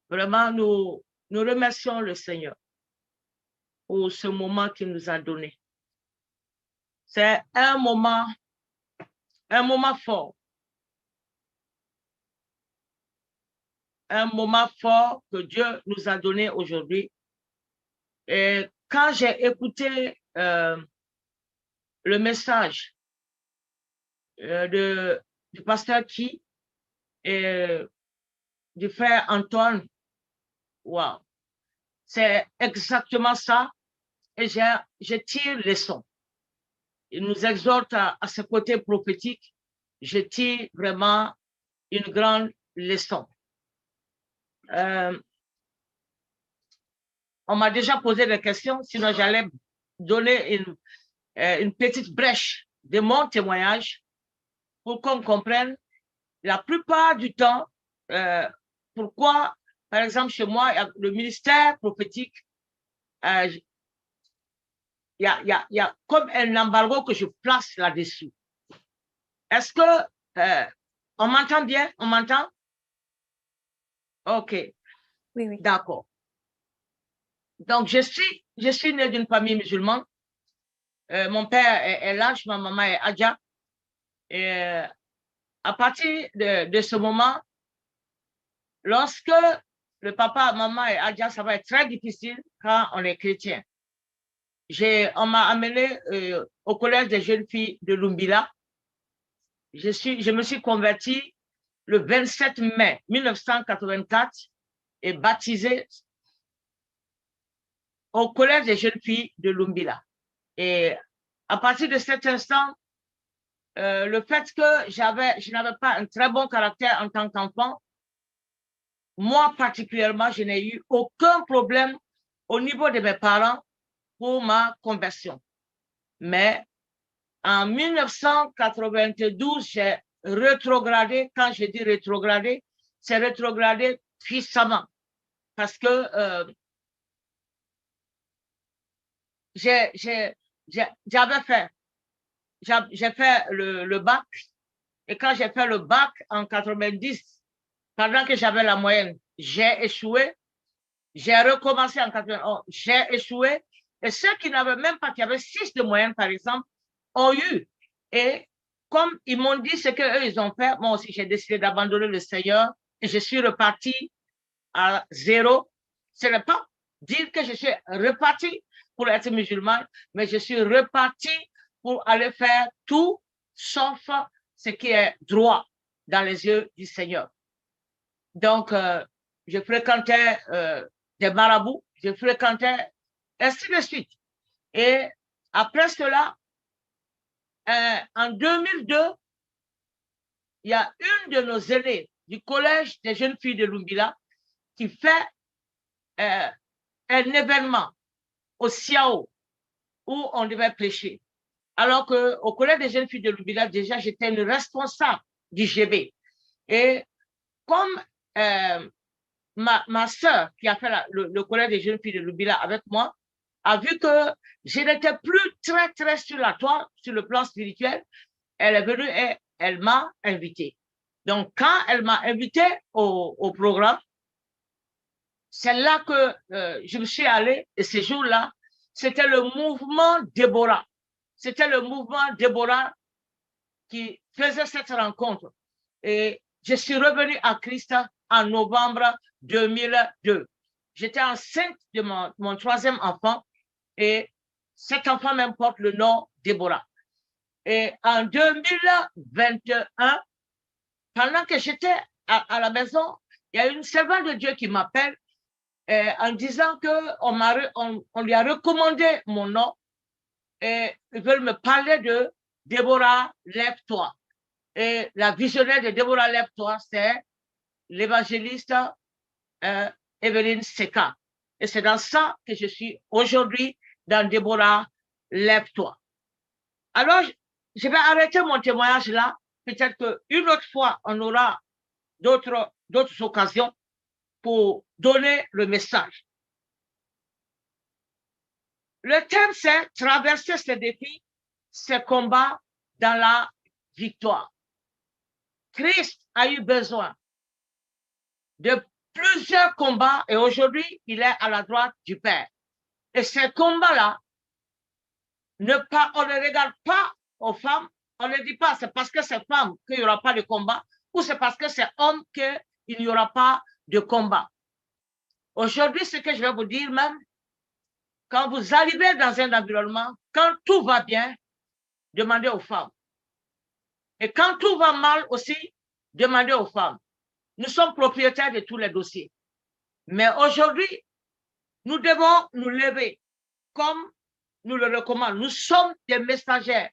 Vraiment, nous remercions le Seigneur pour ce moment qu'il nous a donné. C'est un moment fort. Un moment fort que Dieu nous a donné aujourd'hui. Et quand j'ai écouté le message du pasteur Ki et du frère Antoine, wow, c'est exactement ça. Et je tire les leçons. Il nous exhorte à ce côté prophétique. Je tire vraiment une grande leçon. On m'a déjà posé des questions, sinon j'allais donner une petite brèche de mon témoignage pour qu'on comprenne la plupart du temps pourquoi, par exemple, chez moi, le ministère prophétique, il y a comme un embargo que je place là-dessus. Est-ce que on m'entend bien? On m'entend? OK, Oui, oui. d'accord. Donc, je suis née d'une famille musulmane. Mon père est Laj, ma maman est Adja. Et à partir de ce moment, lorsque le papa, maman et Adja, ça va être très difficile quand on est chrétien. On m'a amené au collège des jeunes filles de Lumbila. Je me suis convertie le 27 mai 1984 et baptisée au collège des jeunes filles de Lumbila. Et à partir de cet instant, le fait que je n'avais pas un très bon caractère en tant qu'enfant, moi particulièrement, je n'ai eu aucun problème au niveau de mes parents pour ma conversion. Mais en 1992, j'ai rétrogradé. Quand je dis rétrogradé, c'est rétrogradé puissamment parce que j'ai fait le bac, et quand j'ai fait le bac en 90, pendant que j'avais la moyenne, j'ai échoué. J'ai recommencé en 91, j'ai échoué. Et ceux qui n'avaient même pas, qui avaient 6 de moyenne, par exemple, ont eu. Et comme ils m'ont dit ce qu'eux, ils ont fait, moi aussi, j'ai décidé d'abandonner le Seigneur et je suis reparti à 0. Ce n'est pas dire que je suis reparti pour être musulman, mais je suis reparti pour aller faire tout sauf ce qui est droit dans les yeux du Seigneur. Donc, je fréquentais des marabouts, je fréquentais ainsi de suite. Et après cela, en 2002, il y a une de nos aînées du collège des jeunes filles de Lumbila qui fait un événement au Siao où on devait prêcher. Alors qu'au collège des jeunes filles de Lumbila, déjà, j'étais une responsable du GB. Et comme ma soeur qui a fait le collège des jeunes filles de Lumbila avec moi a vu que je n'étais plus très sur la toile, sur le plan spirituel, elle est venue et elle m'a invité. Donc, quand elle m'a invité au programme, c'est là que je me suis allée, et ce jour-là, c'était le mouvement Déborah. C'était le mouvement Déborah qui faisait cette rencontre. Et je suis revenue à Christ en novembre 2002. J'étais enceinte de mon 3e enfant et cet enfant même porte le nom Déborah. Et en 2021, pendant que j'étais à la maison, il y a une servante de Dieu qui m'appelle en disant qu'on lui a recommandé mon nom et ils veulent me parler de Déborah, lève-toi. Et la visionnaire de Déborah, lève-toi, c'est l'évangéliste Evelyne Seka. Et c'est dans ça que je suis aujourd'hui dans Déborah, lève-toi. Alors, je vais arrêter mon témoignage là. Peut-être qu'une autre fois, on aura d'autres occasions pour donner le message. Le thème, c'est traverser ces défis, ces combats dans la victoire. Christ a eu besoin de plusieurs combats et aujourd'hui, il est à la droite du Père. Et ces combats-là, on ne regarde pas aux femmes, on ne dit pas c'est parce que c'est femme qu'il n'y aura pas de combat ou c'est parce que c'est homme qu'il n'y aura pas de combat. Aujourd'hui, ce que je vais vous dire même, quand vous arrivez dans un environnement, quand tout va bien, demandez aux femmes. Et quand tout va mal aussi, demandez aux femmes. Nous sommes propriétaires de tous les dossiers. Mais aujourd'hui, nous devons nous lever comme nous le recommandons. Nous sommes des messagères.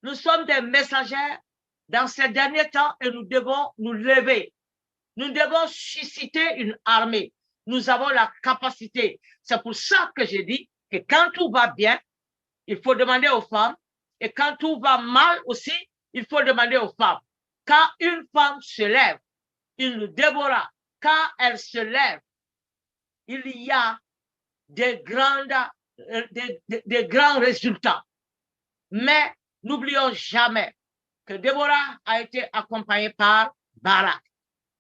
Nous sommes des messagères dans ces derniers temps et nous devons nous lever. Nous devons susciter une armée. Nous avons la capacité. C'est pour ça que je dis que quand tout va bien, il faut demander aux femmes. Et quand tout va mal aussi, il faut demander aux femmes. Quand une femme se lève, une Déborah, quand elle se lève, il y a des grands résultats. Mais n'oublions jamais que Déborah a été accompagnée par Barak.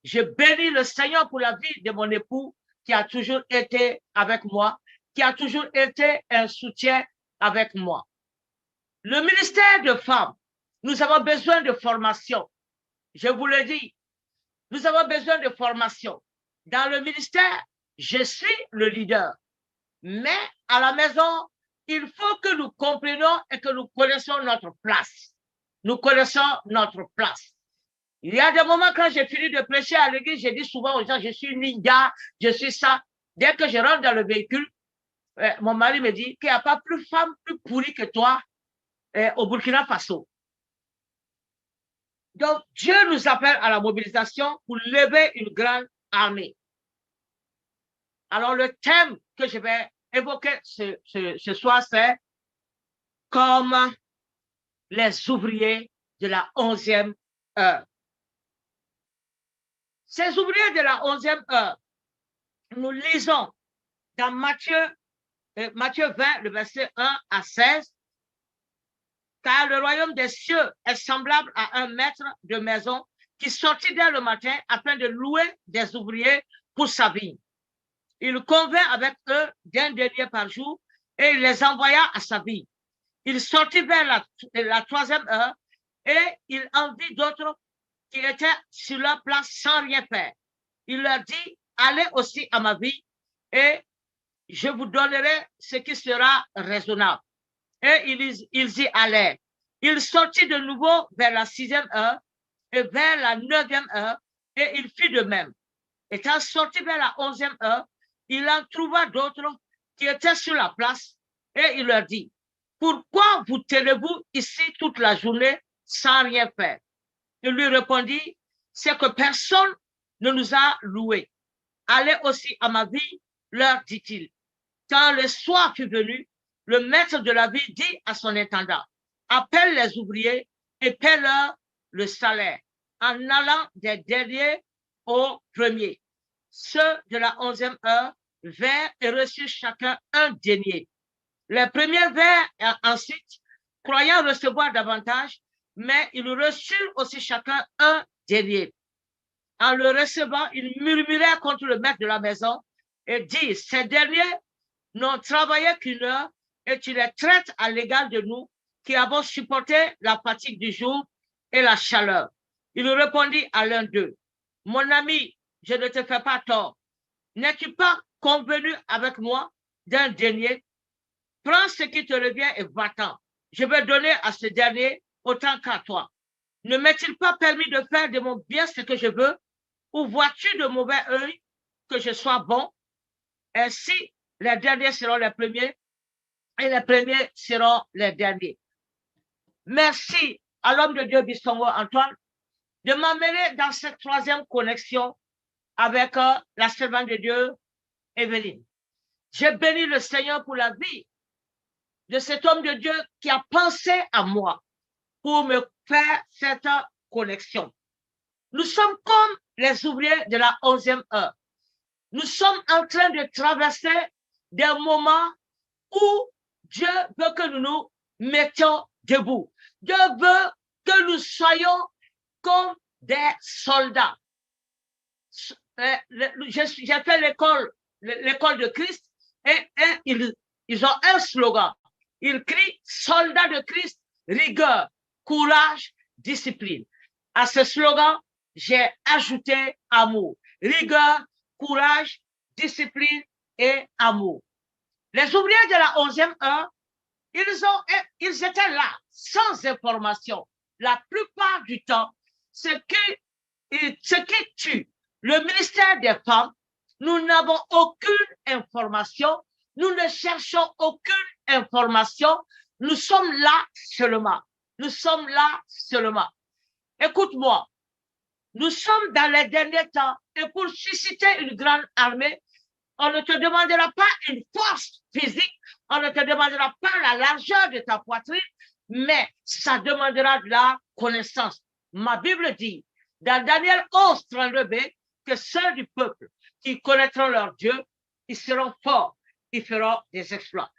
Je bénis le Seigneur pour la vie de mon époux qui a toujours été avec moi, qui a toujours été un soutien avec moi. Le ministère de femmes, nous avons besoin de formation. Je vous le dis, nous avons besoin de formation. Dans le ministère, je suis le leader. Mais à la maison, il faut que nous comprenions et que nous connaissions notre place. Nous connaissons notre place. Il y a des moments quand j'ai fini de prêcher à l'église, je dis souvent aux gens, je suis ninja, je suis ça. Dès que je rentre dans le véhicule, mon mari me dit qu'il n'y a pas plus femme plus pourrie que toi au Burkina Faso. Donc, Dieu nous appelle à la mobilisation pour lever une grande armée. Alors, le thème que je vais évoquer ce soir, c'est comme les ouvriers de la 11e heure. Ces ouvriers de la 11e heure, nous lisons dans Matthieu 20, le verset 1 à 16, car le royaume des cieux est semblable à un maître de maison qui sortit dès le matin afin de louer des ouvriers pour sa vigne. Il convint avec eux d'un denier par jour et il les envoya à sa vigne. Il sortit vers la 3e heure et il en vit d'autres qui étaient sur leur place sans rien faire. Il leur dit, allez aussi à ma vigne et je vous donnerai ce qui sera raisonnable. Et ils y allèrent. Il sortit de nouveau vers la 6e heure et vers la 9e heure et il fit de même. Étant sorti vers la 11e heure, il en trouva d'autres qui étaient sur la place et il leur dit, pourquoi vous tenez-vous ici toute la journée sans rien faire? Il lui répondit, c'est que personne ne nous a loués. Allez aussi à ma vie, leur dit-il. Quand le soir fut venu, le maître de la ville dit à son intendant, appelle les ouvriers et paie-leur le salaire en allant des derniers aux premiers. Ceux de la 11e heure vinrent et reçurent chacun un denier. Les premiers vinrent ensuite, croyant recevoir davantage, mais ils reçurent aussi chacun un denier. En le recevant, ils murmuraient contre le maître de la maison et disent, ces derniers n'ont travaillé qu'une heure et tu les traites à l'égal de nous qui avons supporté la fatigue du jour et la chaleur. Il répondit à l'un d'eux, mon ami, je ne te fais pas tort. N'es-tu pas convenu avec moi d'un denier? Prends ce qui te revient et va-t'en. Je vais donner à ce dernier autant qu'à toi. Ne m'est-il pas permis de faire de mon bien ce que je veux? Ou vois-tu de mauvais œil que je sois bon? Ainsi, les derniers seront les premiers et les premiers seront les derniers. Merci à l'homme de Dieu Bistongo Antoine de m'amener dans cette 3e connexion avec la servante de Dieu Evelyne. J'ai béni le Seigneur pour la vie de cet homme de Dieu qui a pensé à moi pour me faire cette connexion. Nous sommes comme les ouvriers de la 11e heure. Nous sommes en train de traverser des moments où Dieu veut que nous nous mettions debout. Dieu veut que nous soyons comme des soldats. J'ai fait l'école de Christ et ils ont un slogan. Ils crient « Soldats de Christ, rigueur, courage, discipline ». À ce slogan, j'ai ajouté amour. Rigueur, courage, discipline et amour. Les ouvriers de la 11e heure, ils étaient là, sans information. La plupart du temps, ce qui tue le ministère des femmes, nous n'avons aucune information, nous ne cherchons aucune information, nous sommes là seulement. Nous sommes là seulement. Écoute-moi, nous sommes dans les derniers temps et pour susciter une grande armée, on ne te demandera pas une force physique, on ne te demandera pas la largeur de ta poitrine, mais ça demandera de la connaissance. Ma Bible dit, dans Daniel 11, 32b, que ceux du peuple qui connaîtront leur Dieu, ils seront forts, ils feront des exploits.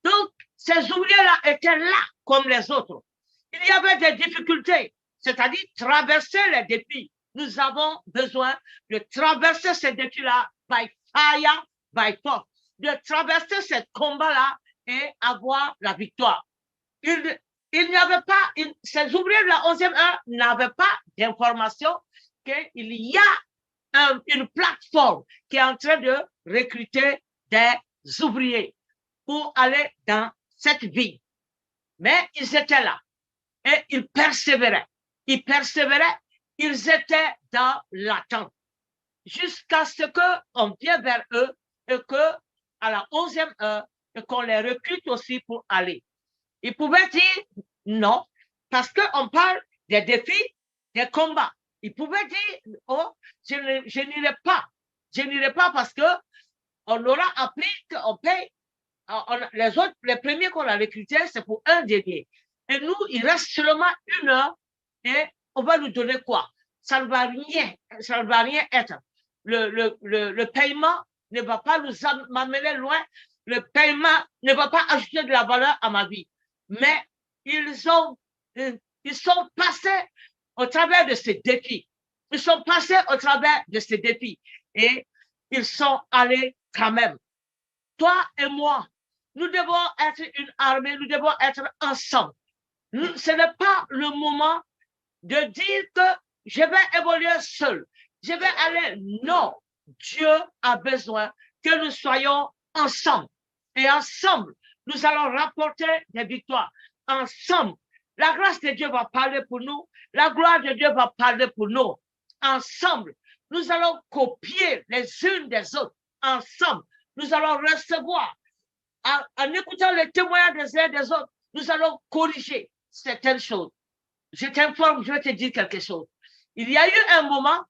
Donc, ces ouvriers-là étaient là comme les autres. Il y avait des difficultés, c'est-à-dire traverser les défis. nous avons besoin de traverser ces défis-là by fire, by force, de traverser ce combat-là et avoir la victoire. Il n'y avait pas, ces ouvriers de la 11e heure n'avaient pas d'information qu'il y a une plateforme qui est en train de recruter des ouvriers pour aller dans cette vie. Mais ils étaient là et ils persévéraient. Ils persévéraient, ils étaient dans l'attente jusqu'à ce qu'on vienne vers eux et qu'à la 11e heure, qu'on les recrute aussi pour aller. Ils pouvaient dire non, parce qu'on parle des défis, des combats. Ils pouvaient dire, oh, je n'irai pas. Je n'irai pas parce qu'on aura appris qu'on paye. Les autres, les premiers qu'on a recrutés, c'est pour un denier. Et nous, il reste seulement 1 heure et on va nous donner quoi? Ça ne va rien être. Le paiement ne va pas nous m'amener loin. Le paiement ne va pas ajouter de la valeur à ma vie. Mais ils sont passés au travers de ces défis. Ils sont passés au travers de ces défis. Et ils sont allés quand même. Toi et moi, nous devons être une armée, nous devons être ensemble. Ce n'est pas le moment de dire que je vais évoluer seul. Je vais aller. Non, Dieu a besoin que nous soyons ensemble. Et ensemble, nous allons rapporter des victoires. Ensemble, la grâce de Dieu va parler pour nous. La gloire de Dieu va parler pour nous. Ensemble, nous allons copier les unes des autres. Ensemble, nous allons recevoir. En écoutant les témoignages des uns et des autres, nous allons corriger certaines choses. Je t'informe, je vais te dire quelque chose. Il y a eu un moment,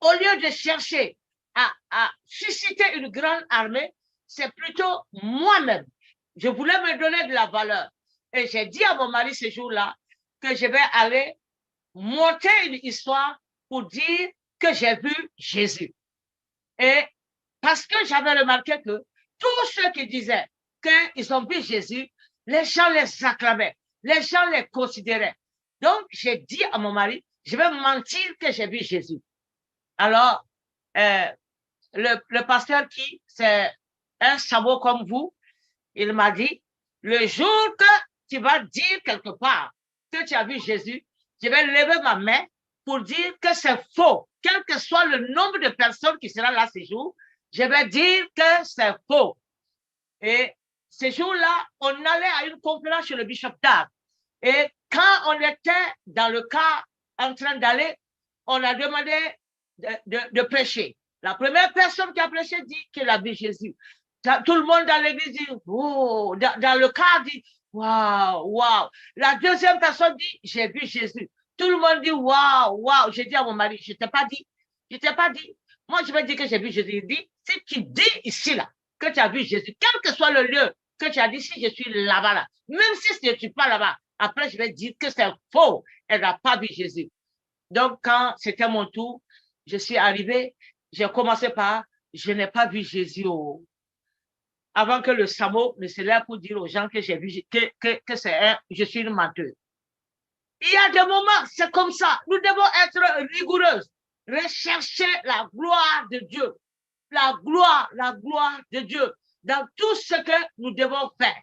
au lieu de chercher à susciter une grande armée, c'est plutôt moi-même. Je voulais me donner de la valeur. Et j'ai dit à mon mari ce jour-là que je vais aller monter une histoire pour dire que j'ai vu Jésus. Et parce que j'avais remarqué que tous ceux qui disaient qu'ils ont vu Jésus, les gens les acclamaient, les gens les considéraient. Donc, j'ai dit à mon mari, je vais mentir que j'ai vu Jésus. Alors, le pasteur qui, c'est un sabot comme vous, il m'a dit, le jour que tu vas dire quelque part que tu as vu Jésus, je vais lever ma main pour dire que c'est faux. Quel que soit le nombre de personnes qui seront là ce jour, je vais dire que c'est faux. Et ce jour-là, on allait à une conférence chez le Bishop Dag. Et quand on était dans le car en train d'aller, on a demandé de prêcher. La première personne qui a prêché dit qu'elle a vu Jésus. Tout le monde dans l'église dit, oh, dans le car dit, waouh, waouh. La deuxième personne dit, j'ai vu Jésus. Tout le monde dit, waouh, waouh. J'ai dit à mon mari, je ne t'ai pas dit. Je ne t'ai pas dit. Moi, je vais dire que j'ai vu Jésus. Il dit, si tu dis ici, là, que tu as vu Jésus, quel que soit le lieu que tu as dit, si je suis là-bas, là, même si je ne suis pas là-bas, après, je vais dire que c'est faux. Elle n'a pas vu Jésus. Donc, quand c'était mon tour, je suis arrivée, j'ai commencé par, je n'ai pas vu Jésus. Avant que le Samo ne se lève pour dire aux gens que j'ai vu, que c'est je suis une menteuse. Il y a des moments, c'est comme ça. Nous devons être rigoureuses. Rechercher la gloire de Dieu. La gloire de Dieu. Dans tout ce que nous devons faire.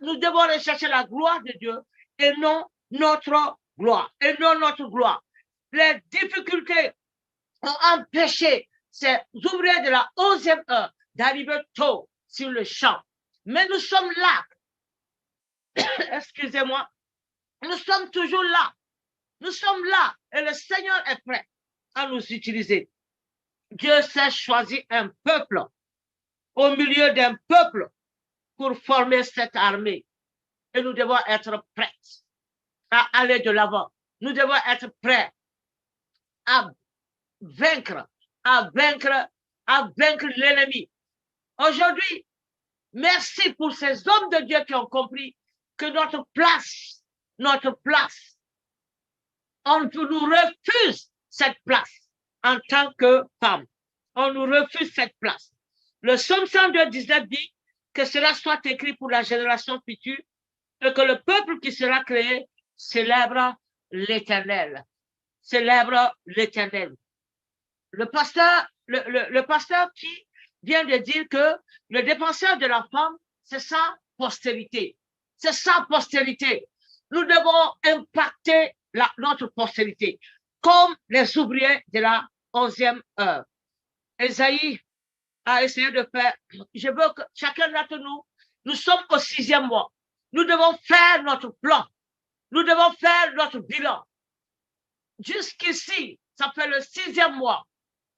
Nous devons rechercher la gloire de Dieu et non notre gloire. Et non notre gloire. Les difficultés ont empêché ces ouvriers de la 11e heure d'arriver tôt sur le champ. Mais nous sommes là. Excusez-moi. Nous sommes toujours là. Nous sommes là et le Seigneur est prêt à nous utiliser. Dieu s'est choisi un peuple au milieu d'un peuple pour former cette armée. Et nous devons être prêts à aller de l'avant. Nous devons être prêts à vaincre l'ennemi. Aujourd'hui, merci pour ces hommes de Dieu qui ont compris que notre place, on nous refuse cette place en tant que femme. On nous refuse cette place. Le psaume 102, 19 dit que cela soit écrit pour la génération future et que le peuple qui sera créé célèbre l'Éternel. célèbre l'Éternel. Le pasteur qui vient de dire que le dépenseur de la femme, c'est sa postérité. C'est sa postérité. Nous devons impacter notre postérité, comme les ouvriers de la 11e heure. Esaïe a essayé de faire, je veux que chacun d'entre nous, nous sommes au 6e mois. Nous devons faire notre plan. Nous devons faire notre bilan. Jusqu'ici, ça fait le 6e mois.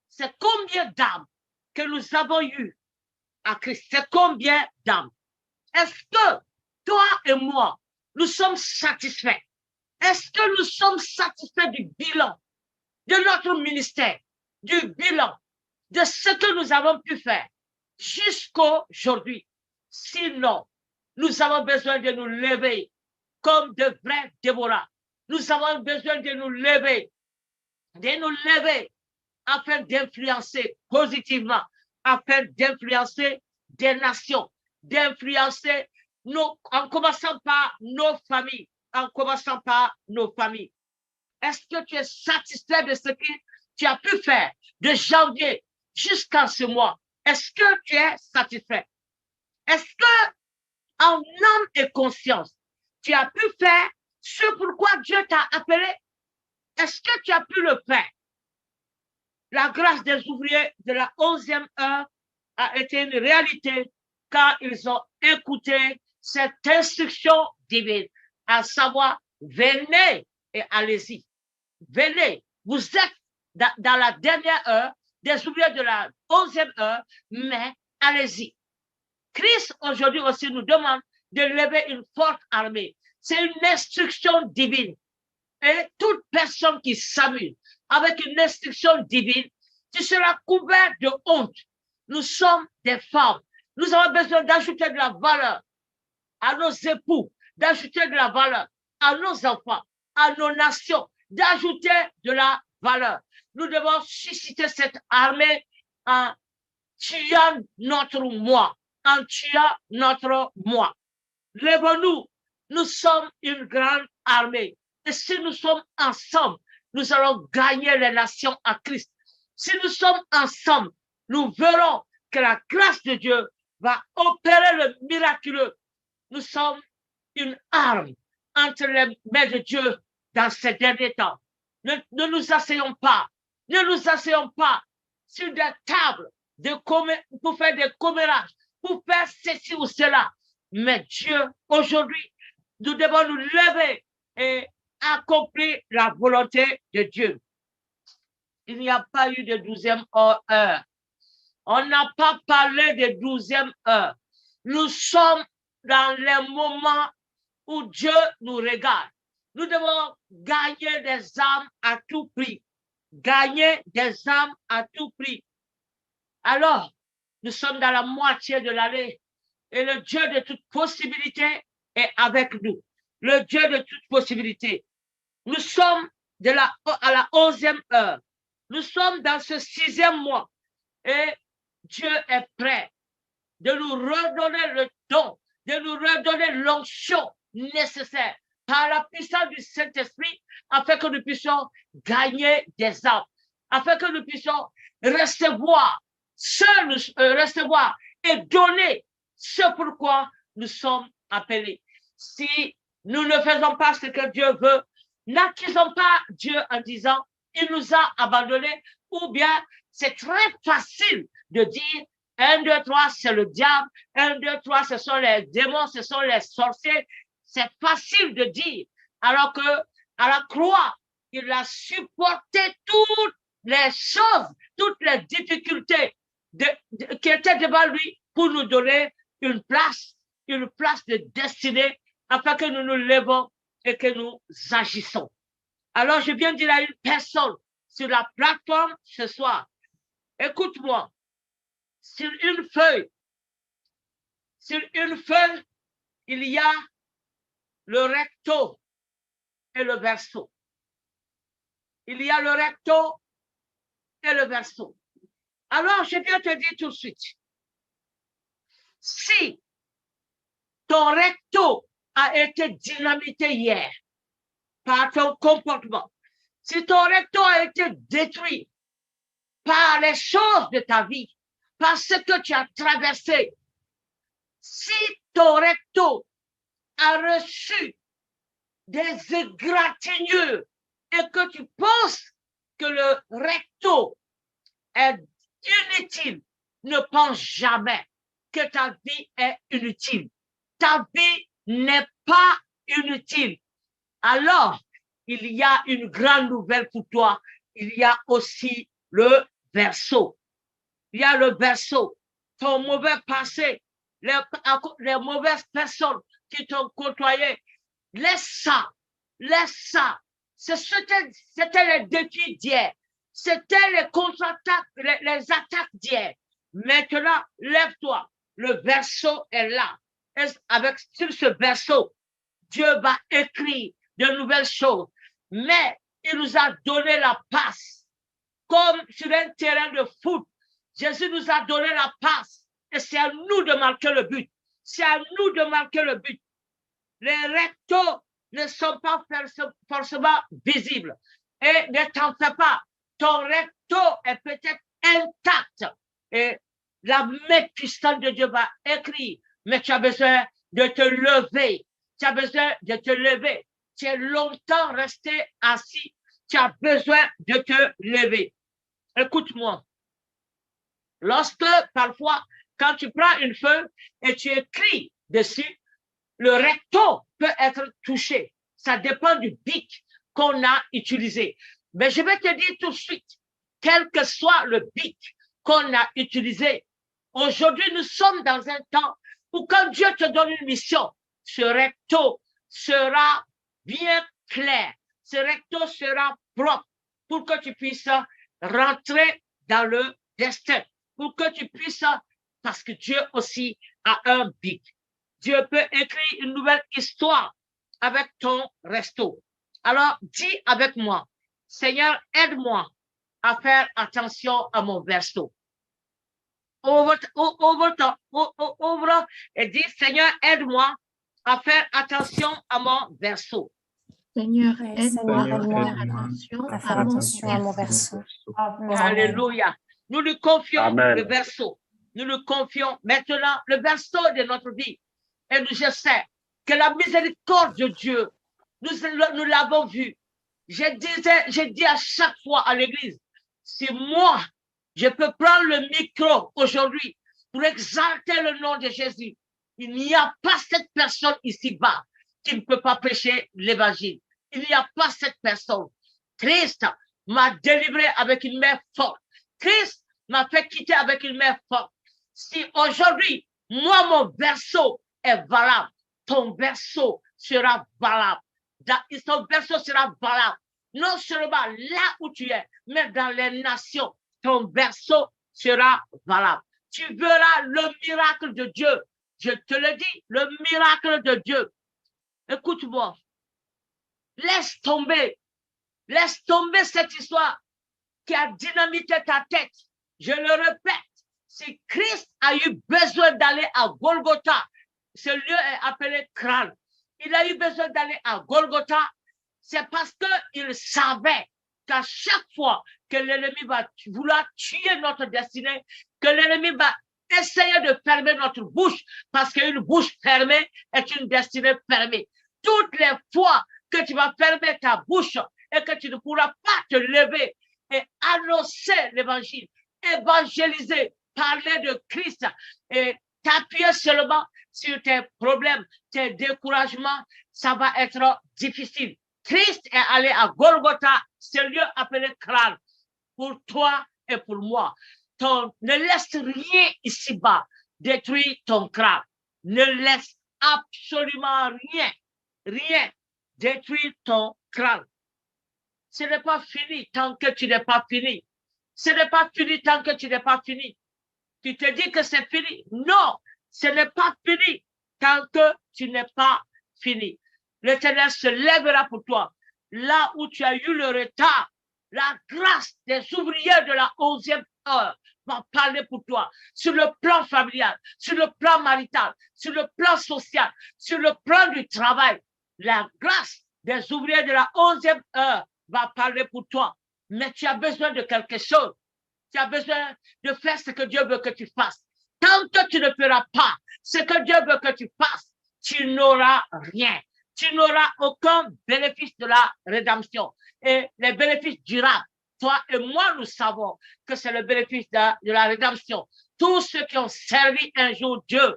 C'est combien d'âmes que nous avons eues à Christ? C'est combien d'âmes? Est-ce que toi et moi, nous sommes satisfaits? Est-ce que nous sommes satisfaits du bilan de notre ministère, du bilan de ce que nous avons pu faire jusqu'aujourd'hui? Sinon, nous avons besoin de nous lever comme de vrais Déborah. Nous avons besoin de nous lever afin d'influencer positivement, afin d'influencer des nations, d'influencer en commençant par nos familles, Est-ce que tu es satisfait de ce que tu as pu faire de janvier jusqu'à ce mois? Est-ce que tu es satisfait? Est-ce que, en âme et conscience, tu as pu faire ce pourquoi Dieu t'a appelé? Est-ce que tu as pu le faire? La grâce des ouvriers de la 11e heure a été une réalité car ils ont écouté cette instruction divine, à savoir, venez et allez-y. Venez, vous êtes dans la dernière heure des ouvriers de la 11e heure, mais allez-y. Christ aujourd'hui aussi nous demande de lever une forte armée. C'est une instruction divine. Et toute personne qui s'amuse avec une instruction divine, tu seras couvert de honte. Nous sommes des femmes. Nous avons besoin d'ajouter de la valeur à nos époux, d'ajouter de la valeur à nos enfants, à nos nations, d'ajouter de la valeur. Nous devons susciter cette armée en tuant notre moi, Lève-nous, nous sommes une grande armée. Et si nous sommes ensemble, nous allons gagner les nations à Christ. Si nous sommes ensemble, nous verrons que la grâce de Dieu va opérer le miraculeux. Nous sommes une arme entre les mains de Dieu dans ces derniers temps. Ne nous asseyons pas sur des tables pour faire des commérages, pour faire ceci ou cela. Mais Dieu, aujourd'hui, nous devons nous lever et accomplir la volonté de Dieu. Il n'y a pas eu de 12e heure. On n'a pas parlé de 12e heure. Nous sommes dans les moments où Dieu nous regarde. Nous devons gagner des âmes à tout prix. Alors, nous sommes dans la moitié de l'année et le Dieu de toute possibilité est avec nous. Le Dieu de toute possibilité. Nous sommes à la 11e heure. Nous sommes dans ce 6e mois et Dieu est prêt de nous redonner le don, de nous redonner l'onction nécessaire par la puissance du Saint-Esprit afin que nous puissions gagner des âmes, afin que nous puissions recevoir et donner ce pourquoi nous sommes appelés. Si nous ne faisons pas ce que Dieu veut, n'accusons pas Dieu en disant il nous a abandonnés, ou bien c'est très facile de dire 1, 2, 3, c'est le diable, 1, 2, 3, ce sont les démons, ce sont les sorciers. C'est facile de dire, alors que à la croix, il a supporté toutes les choses, toutes les difficultés qui étaient devant lui pour nous donner une place de destinée afin que nous nous levons et que nous agissons. Alors, je viens dire à une personne sur la plateforme ce soir, écoute-moi, sur une feuille, il y a le recto et le verso. Alors, je viens te dire tout de suite, si ton recto a été dynamité hier par ton comportement, Si ton recto a été détruit par les choses de ta vie, par ce que tu as traversé, si ton recto a reçu des égratignures et que tu penses que le recto est inutile, ne pense jamais que ta vie est inutile. Ta vie n'est pas inutile. Alors, il y a une grande nouvelle pour toi. Il y a aussi le verseau. Il y a le verseau. Ton mauvais passé, les mauvaises personnes qui t'ont côtoyé, laisse ça. Laisse ça. C'était les défis d'hier. C'était les contre-attaques, les attaques d'hier. Maintenant, lève-toi. Le verseau est là. Et sur ce verseau, Dieu va écrire de nouvelles choses. Mais il nous a donné la passe. Comme sur un terrain de foot, Jésus nous a donné la passe. Et c'est à nous de marquer le but. C'est à nous de marquer le but. Les rectos ne sont pas forcément visibles. Et ne t'en fais pas. Ton recto est peut-être intact. Et la main puissante de Dieu va écrire. Mais tu as besoin de te lever. Tu as besoin de te lever. Tu es longtemps resté assis. Tu as besoin de te lever. Écoute-moi. Lorsque, parfois, quand tu prends une feuille et tu écris dessus, le recto peut être touché. Ça dépend du bic qu'on a utilisé. Mais je vais te dire tout de suite, quel que soit le bic qu'on a utilisé, aujourd'hui, nous sommes dans un temps où quand Dieu te donne une mission, ce recto sera bien clair. Ce recto sera propre pour que tu puisses rentrer dans le destin, pour que tu puisses, parce que Dieu aussi a un bic. Dieu peut écrire une nouvelle histoire avec ton resto. Alors, dis avec moi, Seigneur, aide-moi à faire attention à mon verso. Ouvre et dis, Seigneur, aide-moi à faire attention à mon verso. Seigneur, aide-moi à aide-moi faire attention à mon verso. Alléluia. Nous lui confions Amen. le verso. Nous lui confions maintenant le verso de notre vie. Et je sais que la miséricorde de Dieu, nous l'avons vu. Je dis à chaque fois à l'église, si moi, je peux prendre le micro aujourd'hui pour exalter le nom de Jésus, il n'y a pas cette personne ici-bas qui ne peut pas prêcher l'évangile. Il n'y a pas cette personne. Christ m'a délivré avec une main forte. Christ m'a fait quitter avec une main forte. Si aujourd'hui, moi, mon verso est valable, ton verso sera valable. Ton verso sera valable. Non seulement là où tu es, mais dans les nations, ton verso sera valable. Tu verras le miracle de Dieu. Je te le dis, le miracle de Dieu. Écoute-moi. Laisse tomber cette histoire qui a dynamité ta tête. Je le répète, si Christ a eu besoin d'aller à Golgotha, ce lieu est appelé crâne. Il a eu besoin d'aller à Golgotha, c'est parce qu'il savait qu'à chaque fois que l'ennemi va vouloir tuer notre destinée, que l'ennemi va essayer de fermer notre bouche, parce qu'une bouche fermée est une destinée fermée. Toutes les fois que tu vas fermer ta bouche et que tu ne pourras pas te lever et annoncer l'évangile, évangéliser, parler de Christ et t'appuyer seulement sur tes problèmes, tes découragements, ça va être difficile. Christ est allé à Golgotha, ce lieu appelé crâne, pour toi et pour moi. Ne laisse rien ici-bas détruire ton crâne. Ne laisse absolument rien détruire ton crâne. Ce n'est pas fini tant que tu n'es pas fini. Ce n'est pas fini tant que tu n'es pas fini. Tu te dis que c'est fini. Non, ce n'est pas fini tant que tu n'es pas fini. L'Éternel se lèvera pour toi. Là où tu as eu le retard, la grâce des ouvriers de la 11e heure va parler pour toi. Sur le plan familial, sur le plan marital, sur le plan social, sur le plan du travail. La grâce des ouvriers de la 11e heure va parler pour toi. Mais tu as besoin de quelque chose. Tu as besoin de faire ce que Dieu veut que tu fasses. Tant que tu ne feras pas ce que Dieu veut que tu fasses, tu n'auras rien. Tu n'auras aucun bénéfice de la rédemption. Et les bénéfices durables, toi et moi, nous savons que c'est le bénéfice de la rédemption. Tous ceux qui ont servi un jour Dieu,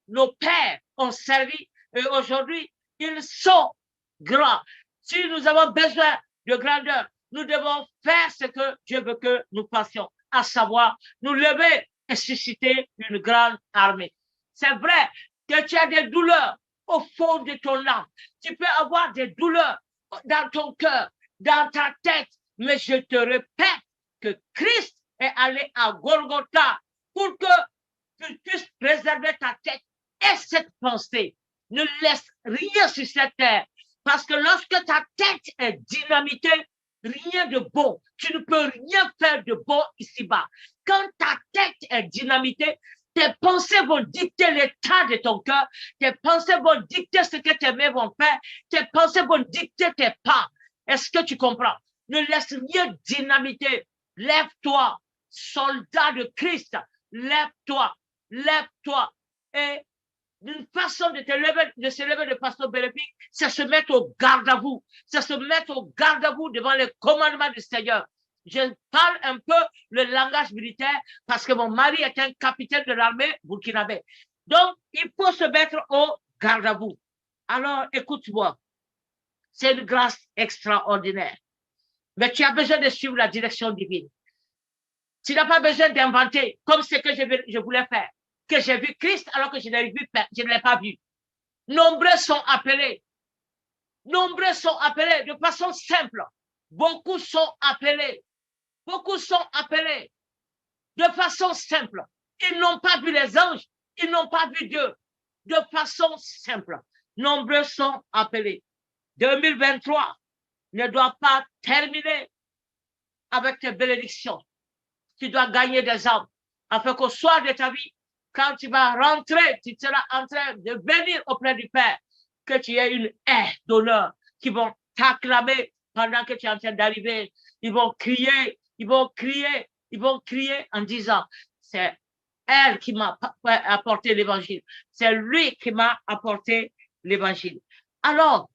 nos pères ont servi, et aujourd'hui, ils sont grands. Si nous avons besoin de grandeur, nous devons faire ce que Dieu veut que nous fassions, à savoir nous lever et susciter une grande armée. C'est vrai que tu as des douleurs au fond de ton âme. Tu peux avoir des douleurs dans ton cœur, dans ta tête, mais je te répète que Christ est allé à Golgotha pour que tu puisses préserver ta tête et cette pensée. Ne laisse rien sur cette terre, parce que lorsque ta tête est dynamitée, rien de bon. Tu ne peux rien faire de bon ici-bas. Quand ta tête est dynamitée, tes pensées vont dicter l'état de ton cœur. Tes pensées vont dicter ce que tes mains vont faire. Tes pensées vont dicter tes pas. Est-ce que tu comprends? Ne laisse rien dynamiter. Lève-toi, soldat de Christ. Lève-toi, lève-toi. Et d'une façon de se lever de façon bénéfique, c'est se mettre au garde à vous. C'est se mettre au garde à vous devant les commandements du Seigneur. Je parle un peu le langage militaire parce que mon mari est un capitaine de l'armée burkinabé. Donc, il faut se mettre au garde à vous. Alors, écoute-moi. C'est une grâce extraordinaire. Mais tu as besoin de suivre la direction divine. Tu n'as pas besoin d'inventer comme ce que je voulais faire. Que j'ai vu Christ alors que je ne l'ai pas vu. Nombreux sont appelés. Nombreux sont appelés de façon simple. Beaucoup sont appelés. Beaucoup sont appelés de façon simple. Ils n'ont pas vu les anges. Ils n'ont pas vu Dieu. De façon simple. Nombreux sont appelés. 2023 ne doit pas terminer avec tes bénédictions. Tu dois gagner des âmes afin qu'au soir de ta vie, quand tu vas rentrer, tu seras en train de venir auprès du Père, que tu aies une haie d'honneur qui vont t'acclamer pendant que tu es en train d'arriver. Ils vont crier, ils vont crier, ils vont crier en disant, c'est elle qui m'a apporté l'évangile. C'est lui qui m'a apporté l'évangile. Alors,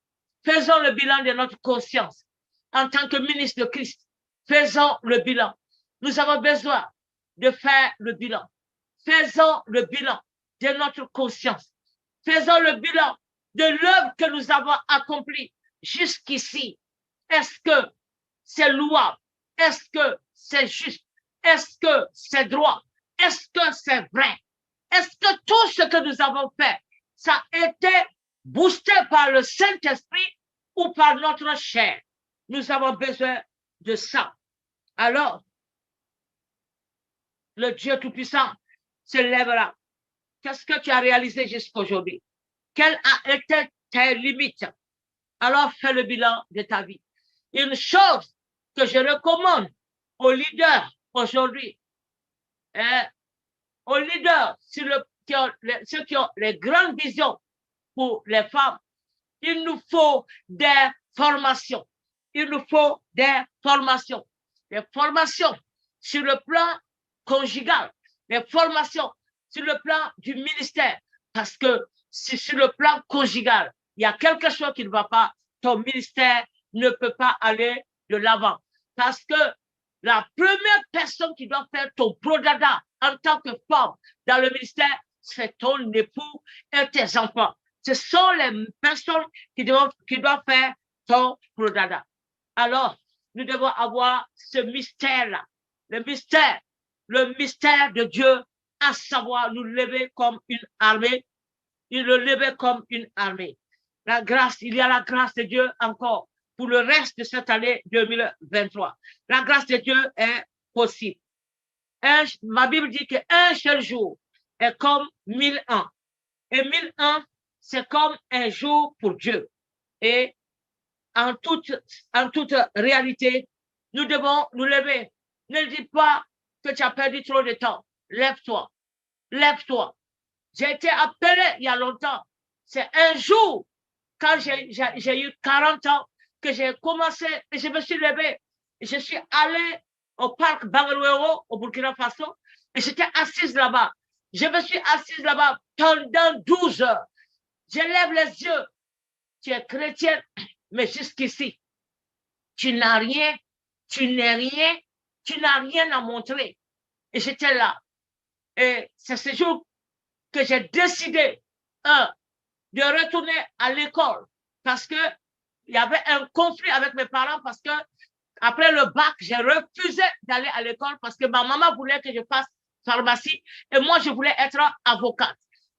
faisons le bilan de notre conscience en tant que ministre de Christ. Faisons le bilan. Nous avons besoin de faire le bilan. Faisons le bilan de notre conscience. Faisons le bilan de l'œuvre que nous avons accomplie jusqu'ici. Est-ce que c'est louable? Est-ce que c'est juste? Est-ce que c'est droit? Est-ce que c'est vrai? Est-ce que tout ce que nous avons fait, ça a été boosté par le Saint-Esprit ou par notre chair? Nous avons besoin de ça. Alors, le Dieu Tout-Puissant se lèvera. Qu'est-ce que tu as réalisé jusqu'aujourd'hui? Quelles a été tes limites? Alors, fais le bilan de ta vie. Une chose que je recommande aux leaders aujourd'hui, aux leaders, ceux qui ont les grandes visions pour les femmes, il nous faut des formations. Il nous faut des formations. Des formations sur le plan conjugal, des formations sur le plan du ministère. Parce que si sur le plan conjugal, il y a quelque chose qui ne va pas, ton ministère ne peut pas aller de l'avant. Parce que la première personne qui doit faire ton prodada en tant que femme dans le ministère, c'est ton époux et tes enfants. Ce sont les personnes qui doivent faire ton prodada. Alors, nous devons avoir ce mystère-là, le mystère de Dieu, à savoir nous lever comme une armée, le lever comme une armée. La grâce, il y a la grâce de Dieu encore pour le reste de cette année 2023. La grâce de Dieu est possible. Ma Bible dit qu'un seul jour est comme 1000 ans. Et 1000 ans, c'est comme un jour pour Dieu. Et en toute réalité, nous devons nous lever. Ne dis pas que tu as perdu trop de temps. Lève-toi. Lève-toi. J'ai été appelé il y a longtemps. C'est un jour, quand j'ai eu 40 ans, que j'ai commencé, et je me suis levée, et je suis allée au parc Bangalore, au Burkina Faso, et j'étais assise là-bas. Je me suis assise là-bas pendant 12 heures. Je lève les yeux. Tu es chrétienne, mais jusqu'ici, tu n'as rien, tu n'es rien, tu n'as rien à montrer. Et j'étais là. Et c'est ce jour que j'ai décidé, de retourner à l'école parce que il y avait un conflit avec mes parents parce que après le bac, j'ai refusé d'aller à l'école parce que ma maman voulait que je fasse pharmacie et moi, je voulais être avocate.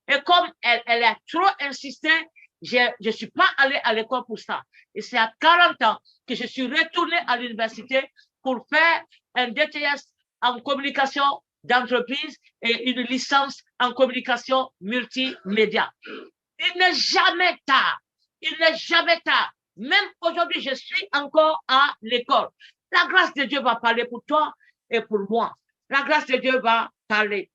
Et comme elle a trop insisté, je suis pas allée à l'école pour ça. Et c'est à 40 ans que je suis retournée à l'université pour faire un DTS en communication d'entreprise et une licence en communication multimédia. Il n'est jamais tard. Il n'est jamais tard. Même aujourd'hui, je suis encore à l'école. La grâce de Dieu va parler pour toi et pour moi. La grâce de Dieu va parler.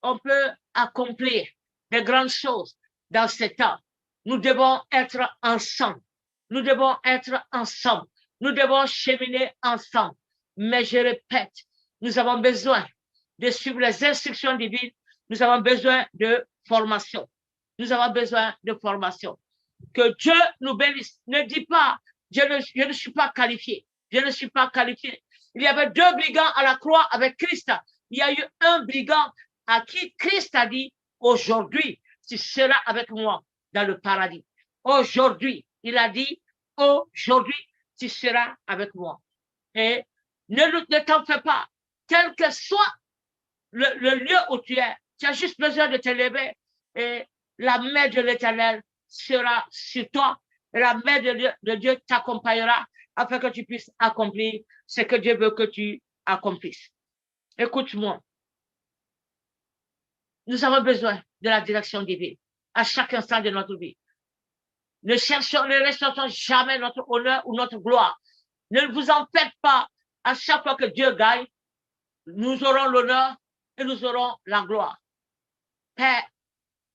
On peut accomplir de grandes choses dans ce temps. Nous devons être ensemble. Nous devons être ensemble. Nous devons cheminer ensemble. Mais je répète, nous avons besoin de suivre les instructions divines. Nous avons besoin de formation. Nous avons besoin de formation. Que Dieu nous bénisse. Ne dis pas, je ne suis pas qualifié. Je ne suis pas qualifié. Il y avait 2 brigands à la croix avec Christ. Il y a eu un brigand à qui Christ a dit, aujourd'hui, tu seras avec moi dans le paradis. Aujourd'hui, il a dit, aujourd'hui, tu seras avec moi. Et ne t'en fais pas. Quel que soit le lieu où tu es, tu as juste besoin de te lever et la main de l'Éternel sera sur toi et la main de Dieu t'accompagnera afin que tu puisses accomplir ce que Dieu veut que tu accomplisses. Écoute-moi. Nous avons besoin de la direction divine à chaque instant de notre vie. Ne recherchons jamais notre honneur ou notre gloire. Ne vous en faites pas. À chaque fois que Dieu gagne, nous aurons l'honneur et nous aurons la gloire. Père,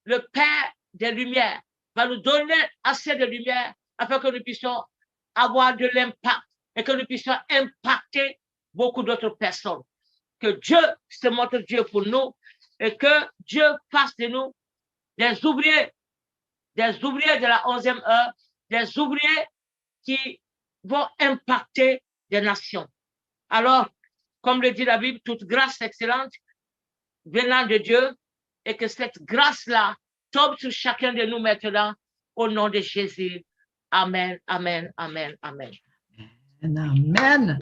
le Père des Lumières va nous donner assez de lumière afin que nous puissions avoir de l'impact et que nous puissions impacter beaucoup d'autres personnes. Que Dieu se montre Dieu pour nous et que Dieu fasse de nous des ouvriers de la 11e heure, des ouvriers qui vont impacter des nations. Alors, comme le dit la Bible, toute grâce excellente venant de Dieu et que cette grâce-là tombe sur chacun de nous maintenant au nom de Jésus. Amen, amen, amen, amen. Amen.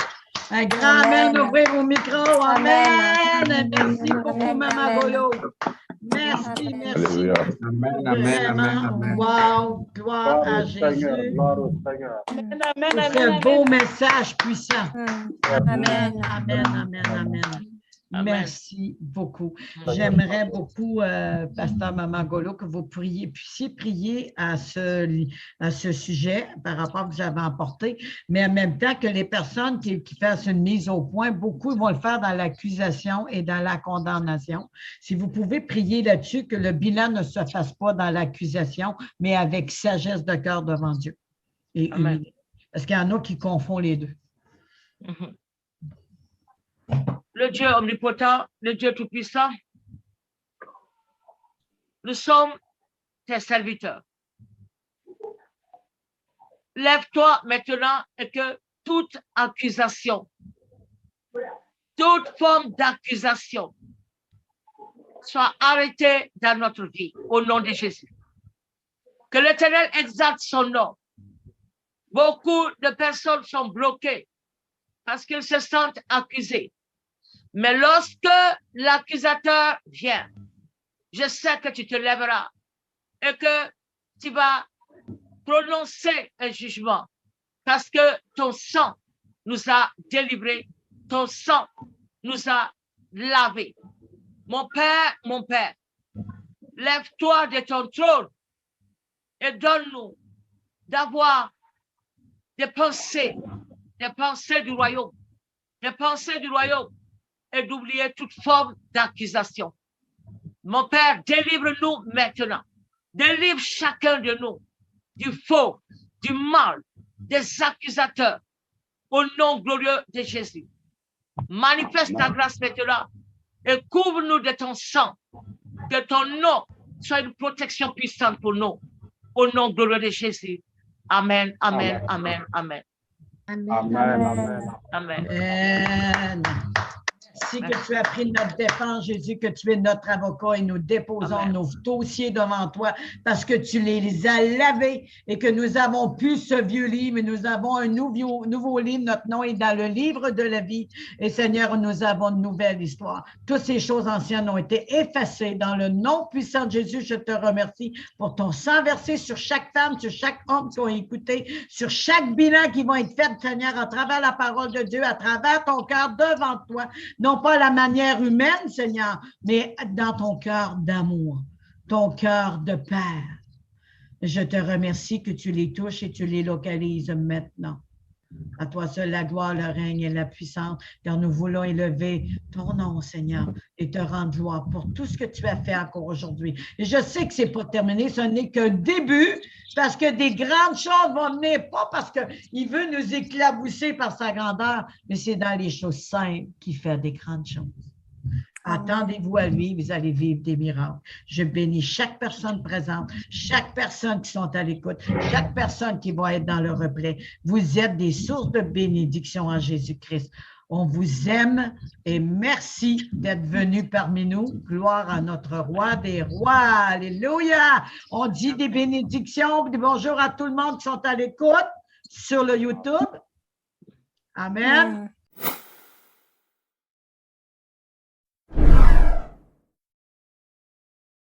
Un grand amen. Ouvrez vos micros. Amen. Merci beaucoup, Maman Golo. Merci, merci. Amen, amen, amen. Wow, gloire à Jésus. Gloire au Seigneur. Pour ce beau message puissant. Amen. Amen, amen, amen. Amen. Merci beaucoup. J'aimerais beaucoup, Pasteur Maman Golo, que vous puissiez prier à ce sujet par rapport à ce que vous avez emporté, mais en même temps que les personnes qui fassent une mise au point, beaucoup vont le faire dans l'accusation et dans la condamnation. Si vous pouvez prier là-dessus, que le bilan ne se fasse pas dans l'accusation, mais avec sagesse de cœur devant Dieu. Et Amen. Parce qu'il y en a qui confondent les deux. Mhm. Le Dieu omnipotent, le Dieu tout-puissant, nous sommes tes serviteurs. Lève-toi maintenant et que toute accusation, toute forme d'accusation soit arrêtée dans notre vie au nom de Jésus. Que l'Éternel exalte son nom. Beaucoup de personnes sont bloquées parce qu'ils se sentent accusés. Mais lorsque l'accusateur vient, je sais que tu te lèveras et que tu vas prononcer un jugement parce que ton sang nous a délivrés, ton sang nous a lavés. Mon Père, lève-toi de ton trône et donne-nous d'avoir des pensées du royaume, et d'oublier toute forme d'accusation. Mon Père, délivre-nous maintenant. Délivre chacun de nous du faux, du mal, des accusateurs. Au nom glorieux de Jésus. Manifeste ta grâce maintenant et couvre-nous de ton sang. Que ton nom soit une protection puissante pour nous. Au nom glorieux de Jésus. Amen, amen, amen, amen. Amen. Amen. Amen. Amen. Merci que tu as pris notre défense, Jésus, que tu es notre avocat et nous déposons Amen. nos dossiers devant toi parce que tu les as lavés et que nous avons pu ce vieux livre, mais nous avons un nouveau livre. Notre nom est dans le livre de la vie. Et Seigneur, nous avons une nouvelle histoire. Toutes ces choses anciennes ont été effacées. Dans le nom puissant de Jésus, je te remercie pour ton sang versé sur chaque femme, sur chaque homme qui ont écouté, sur chaque bilan qui va être fait, Seigneur, à travers la parole de Dieu, à travers ton cœur devant toi. Non pas à la manière humaine, Seigneur, mais dans ton cœur d'amour, ton cœur de Père. Je te remercie que tu les touches et tu les localises maintenant. À toi seul la gloire, le règne et la puissance, car nous voulons élever ton nom, Seigneur, et te rendre gloire pour tout ce que tu as fait encore aujourd'hui. Et je sais que ce n'est pas terminé, ce n'est qu'un début, parce que des grandes choses vont venir, pas parce qu'il veut nous éclabousser par sa grandeur, mais c'est dans les choses simples qu'il fait des grandes choses. Attendez-vous à lui, vous allez vivre des miracles. Je bénis chaque personne présente, chaque personne qui sont à l'écoute, chaque personne qui va être dans le replay. Vous êtes des sources de bénédiction en Jésus-Christ. On vous aime et merci d'être venus parmi nous. Gloire à notre roi des rois. Alléluia! On dit des bénédictions, des bonjours à tout le monde qui sont à l'écoute sur le YouTube. Amen.